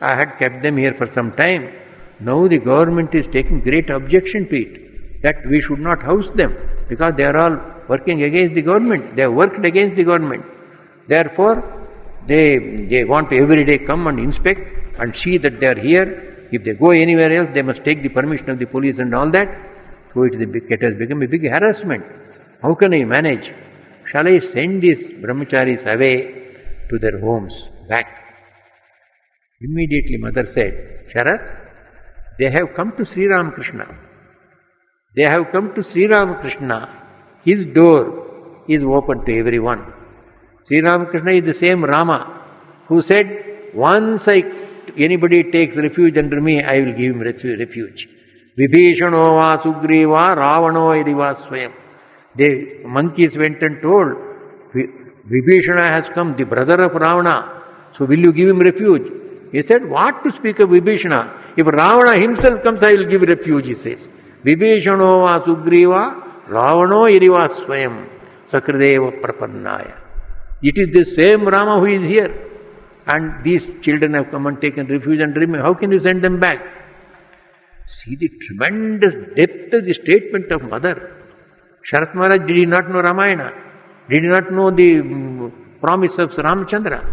I had kept them here for some time. Now the government is taking great objection to it, that we should not house them, because they are all working against the government. They have worked against the government. Therefore, they want to every day come and inspect and see that they are here. If they go anywhere else, they must take the permission of the police and all that. So it has become a big harassment. How can I manage? Shall I send these brahmacharis away to their homes, back? Immediately Mother said, Sharat, they have come to Sri Ramakrishna. They have come to Sri Ramakrishna. His door is open to everyone. Sri Ramakrishna is the same Rama who said, once anybody takes refuge under me, I will give him refuge. Vibhishano va Sugriva Ravano iriva swayam. The monkeys went and told, Vibhishana has come, the brother of Ravana. So will you give him refuge? He said, what to speak of Vibhishana? If Ravana himself comes, I will give refuge, he says. Vibhishano va Sugriva Ravano iriva swayam sakrideva prapannaya. It is the same Rama who is here. And these children have come and taken refuge under me. How can you send them back? See the tremendous depth of the statement of Mother. Sharat Maharaj did not know Ramayana, did not know the promise of Ramchandra.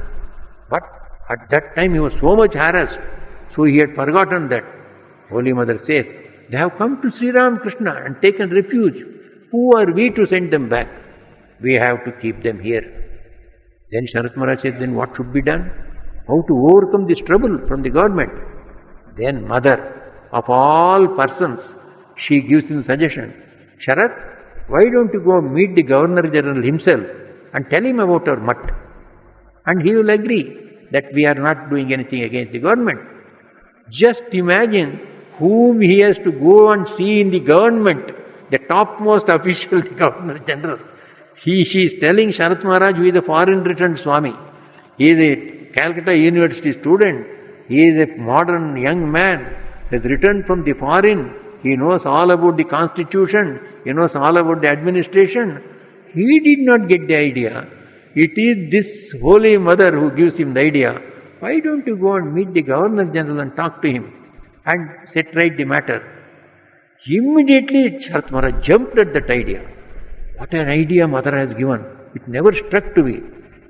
But at that time he was so much harassed, so he had forgotten that. Holy Mother says, they have come to Sri Ramakrishna and taken refuge. Who are we to send them back? We have to keep them here. Then Sharat Maharaj says, then what should be done? How to overcome this trouble from the government? Then Mother, of all persons, she gives him suggestion. Sharat, why don't you go meet the Governor General himself and tell him about our Math? And he will agree that we are not doing anything against the government. Just imagine whom he has to go and see in the government, the topmost official, the Governor General. She is telling Sharat Maharaj, who is a foreign returned Swami. He is a Calcutta University student. He is a modern young man. He has returned from the foreign. He knows all about the constitution. He knows all about the administration. He did not get the idea. It is this Holy Mother who gives him the idea. Why don't you go and meet the Governor General and talk to him and set right the matter? Immediately Sharat Maharaj jumped at that idea. What an idea Mother has given. It never struck to me.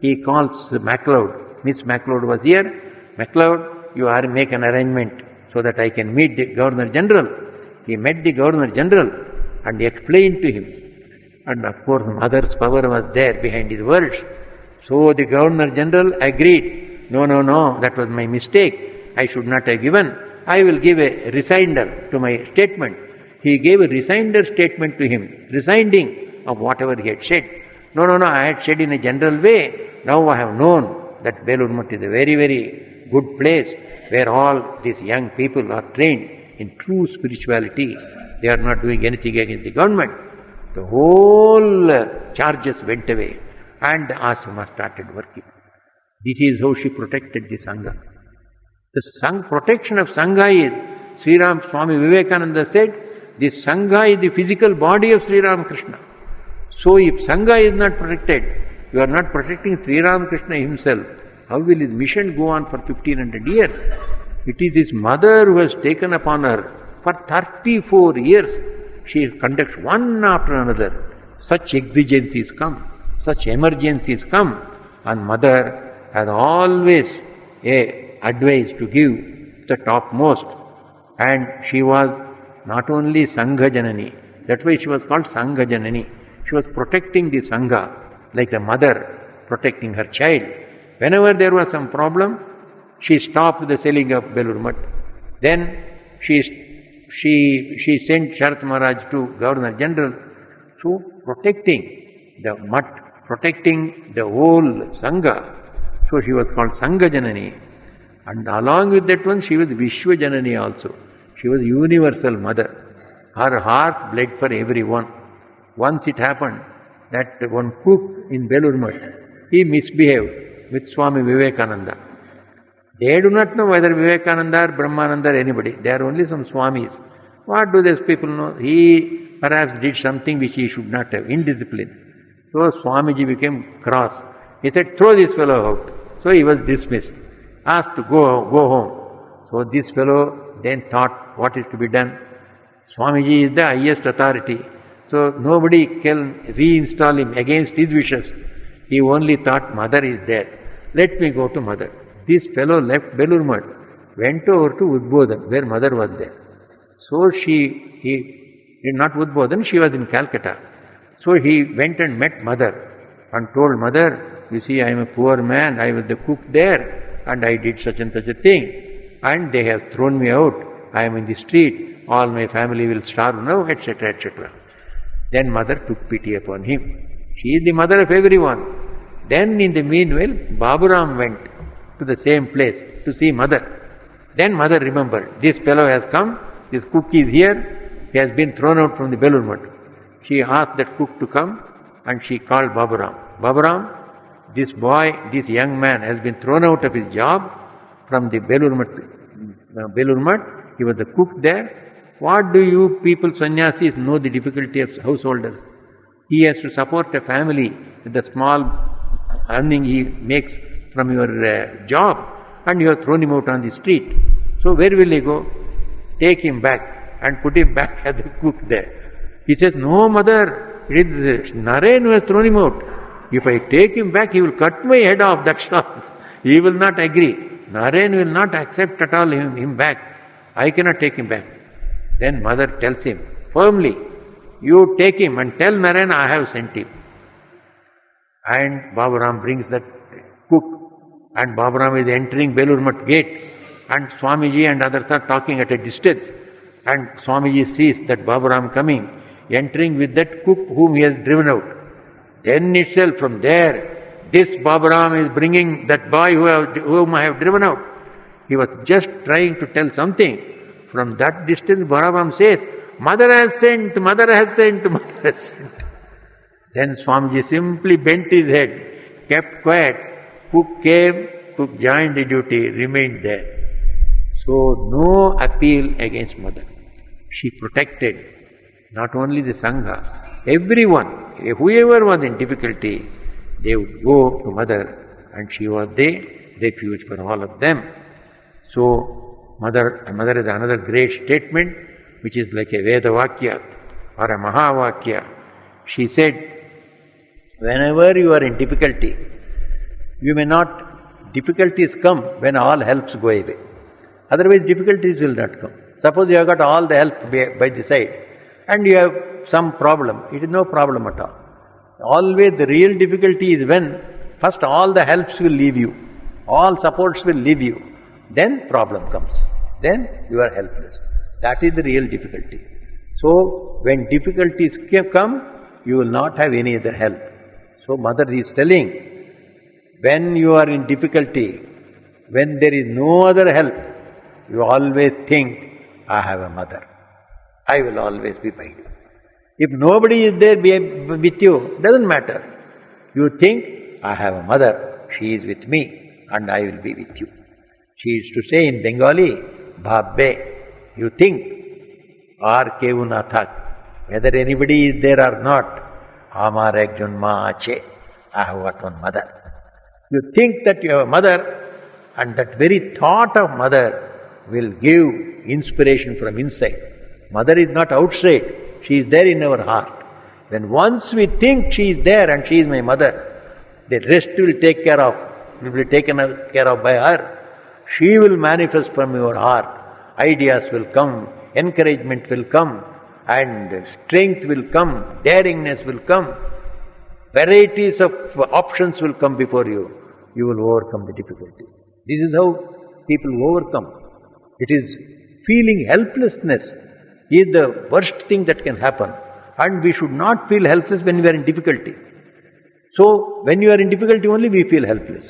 He calls MacLeod. Miss MacLeod was here. MacLeod, you are make an arrangement so that I can meet the Governor General. He met the Governor General and explained to him. And of course Mother's power was there behind his words. So the Governor General agreed. No, that was my mistake. I should not have given. I will give a resigner to my statement. He gave a resigner statement to him, resigning of whatever he had said. No, I had said in a general way. Now I have known that Belur Math is a very, very good place where all these young people are trained in true spirituality. They are not doing anything against the government. The whole charges went away and ashrama started working. This is how she protected the Sangha. The protection of Sangha is, Sri Ram Swami Vivekananda said, This Sangha is the physical body of Sri Ramakrishna. So if Sangha is not protected, you are not protecting Sri Ramakrishna himself. How will his mission go on for 1500 years? It is his mother who has taken upon her for 34 years. She conducts one after another. Such exigencies come, such emergencies come, and mother has always a advice to give the topmost. And she was not only Sangha Janani, that's why she was called Sangha Janani. She was protecting the Sangha like a mother protecting her child. Whenever there was some problem, she stopped the selling of Belur Math. Then she sent Sharat Maharaj to Governor General. So protecting the Math, protecting the whole Sangha. So she was called Sangha Janani. And along with that one, she was Vishwa Janani also. She was universal mother. Her heart bled for everyone. Once it happened that one cook in Belur Math, he misbehaved with Swami Vivekananda. They do not know whether Vivekananda or Brahmananda or anybody. They are only some Swamis. What do these people know? He perhaps did something which he should not have, indiscipline. So Swamiji became cross. He said, throw this fellow out. So he was dismissed, asked to go home. So this fellow then thought what is to be done. Swamiji is the highest authority. So nobody can reinstall him against his wishes. He only thought mother is there. Let me go to mother. This fellow left Belur Math, went over to Udbodhan where mother was there. So he not Udbodhan, she was in Calcutta. So he went and met mother and told mother, you see, I am a poor man, I was the cook there and I did such and such a thing and they have thrown me out, I am in the street, all my family will starve now, etc., etc. Then mother took pity upon him. She is the mother of everyone. Then in the meanwhile, Baburam went to the same place to see mother. Then mother remembered, this fellow has come, this cook is here, he has been thrown out from the Belur Math. She asked that cook to come and she called Baburam. Baburam, this boy, this young man has been thrown out of his job from the Belur Math. He was the cook there. What do you people sannyasis know the difficulty of householders? He has to support a family with the small earning he makes from your job and you have thrown him out on the street. So where will he go? Take him back and put him back as a cook there. He says, no mother, it is Naren who has thrown him out. If I take him back, he will cut my head off, that's all. He will not agree. Naren will not accept at all him back. I cannot take him back. Then mother tells him firmly, you take him and tell Naren I have sent him. And Baburam brings that cook and Baburam is entering Belur Math gate and Swamiji and others are talking at a distance and Swamiji sees that Baburam coming, entering with that cook whom he has driven out. Then itself from there, this Baburam is bringing that boy whom I have driven out. He was just trying to tell something. From that distance, Baburam says, mother has sent, mother has sent, mother has sent. Then Swamiji simply bent his head, kept quiet. Cook came, cook joined the duty, remained there. So no appeal against mother. She protected not only the Sangha, everyone, whoever was in difficulty, they would go to mother and she was the refuge for all of them. So Mother is another great statement which is like a Veda Vakya or a Mahavakya. She said, whenever you are in difficulty, difficulties come when all helps go away. Otherwise difficulties will not come. Suppose you have got all the help by the side and you have some problem, it is no problem at all. Always the real difficulty is when first all the helps will leave you, all supports will leave you. Then problem comes. Then you are helpless. That is the real difficulty. So when difficulties come, you will not have any other help. So mother is telling, when you are in difficulty, when there is no other help, you always think, I have a mother. I will always be by you. If nobody is there with you, doesn't matter. You think, I have a mother, she is with me and I will be with you. She used to say in Bengali, Bhabbe, you think Ar kevunathak. Whether anybody is there or not, Amar ekjon ma ache. I have got one mother. You think that you have a mother, and that very thought of mother will give inspiration from inside. Mother is not outside, she is there in our heart. When once we think she is there and she is my mother, the rest will be taken care of by her. She will manifest from your heart. Ideas will come, encouragement will come, and strength will come, daringness will come. Varieties of options will come before you. You will overcome the difficulty. This is how people overcome. It is feeling helplessness is the worst thing that can happen. And we should not feel helpless when we are in difficulty. So, when you are in difficulty only we feel helpless.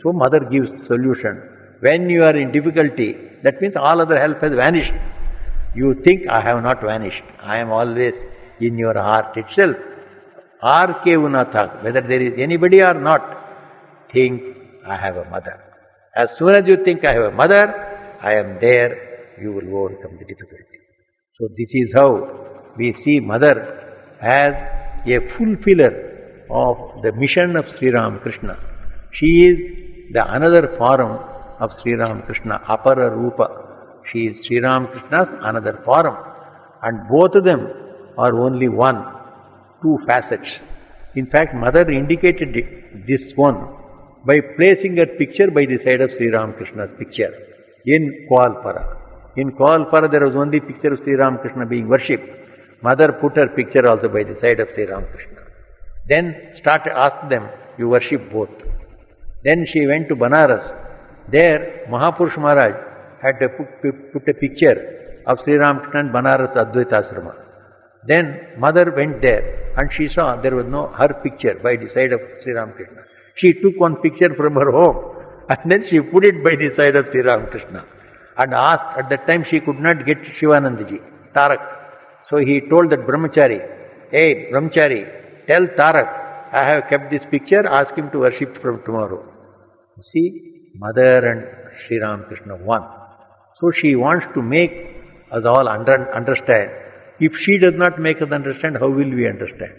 So, Mother gives solution. When you are in difficulty, that means all other help has vanished. You think, I have not vanished. I am always in your heart itself. Ar kevunathak, whether there is anybody or not, think, I have a mother. As soon as you think, I have a mother, I am there, you will overcome the difficulty. So this is how we see mother as a fulfiller of the mission of Sri Ramakrishna. She is the another form of Sri Ramakrishna, Apara Rupa. She is Sri Ramakrishna's another form. And both of them are only one, two facets. In fact, Mother indicated this one by placing her picture by the side of Sri Ramakrishna's picture in Koalpara. In Koalpara there was only picture of Sri Ramakrishna being worshipped. Mother put her picture also by the side of Sri Ramakrishna. Then asked them, you worship both. Then she went to Banaras. There Mahapurush Maharaj had put a picture of Sri Ramakrishna in Banaras Advaita Asrama. Then Mother went there and she saw there was no her picture by the side of Sri Ramakrishna. She took one picture from her home and then she put it by the side of Sri Ramakrishna and asked, at that time she could not get Shivanandaji, Tarak. So he told that brahmachari, hey brahmachari, tell Tarak, I have kept this picture, ask him to worship from tomorrow. You see, Mother and Sri Ramakrishna one. So she wants to make us all understand. If she does not make us understand, how will we understand?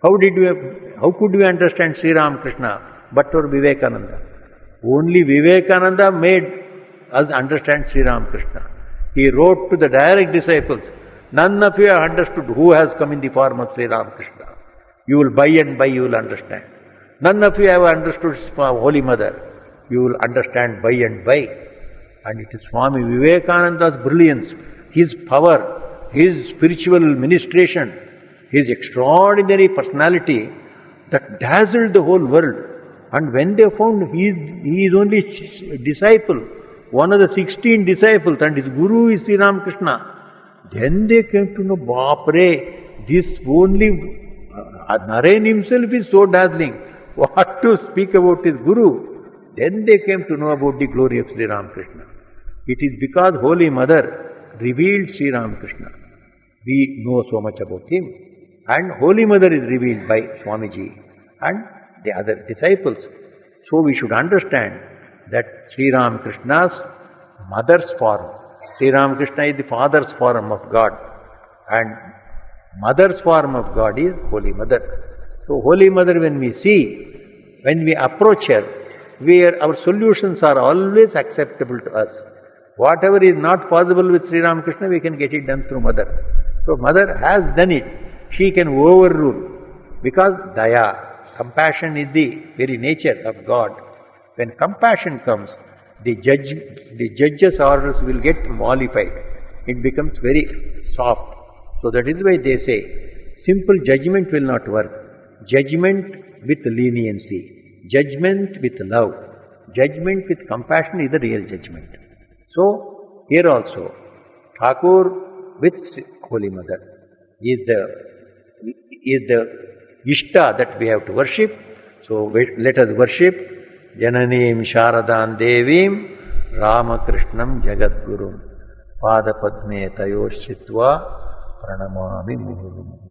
How could we understand Sri Ramakrishna but for Vivekananda? Only Vivekananda made us understand Sri Ramakrishna. He wrote to the direct disciples, none of you have understood who has come in the form of Sri Ramakrishna. You will by and by, you will understand. None of you have understood Holy Mother. You will understand by and by. And it is Swami Vivekananda's brilliance, his power, his spiritual ministration, his extraordinary personality that dazzled the whole world. And when they found he is only disciple, one of the 16 disciples, and his guru is Sri Ramakrishna, then they came to know, Bapre, this only Narayan himself is so dazzling. What to speak about his guru? Then they came to know about the glory of Sri Ramakrishna. It is because Holy Mother revealed Sri Ramakrishna. We know so much about him. And Holy Mother is revealed by Swamiji and the other disciples. So we should understand that Sri Ramakrishna's mother's form, Sri Ramakrishna is the father's form of God, and mother's form of God is Holy Mother. So Holy Mother, when we see, when we approach her, our solutions are always acceptable to us. Whatever is not possible with Sri Ramakrishna, we can get it done through Mother. So Mother has done it. She can overrule, because daya, compassion is the very nature of God. When compassion comes, the judge's orders will get mollified. It becomes very soft. So that is why they say, simple judgment will not work. Judgment with leniency, judgment with love, judgment with compassion is the real judgment. So here also, Thakur with Holy Mother is the Ishta that we have to worship. So let us worship Jananim Sharadam Devim Ramakrishnam Jagadgurum Pada Padme Tayoshritva Pranamami Muhurum.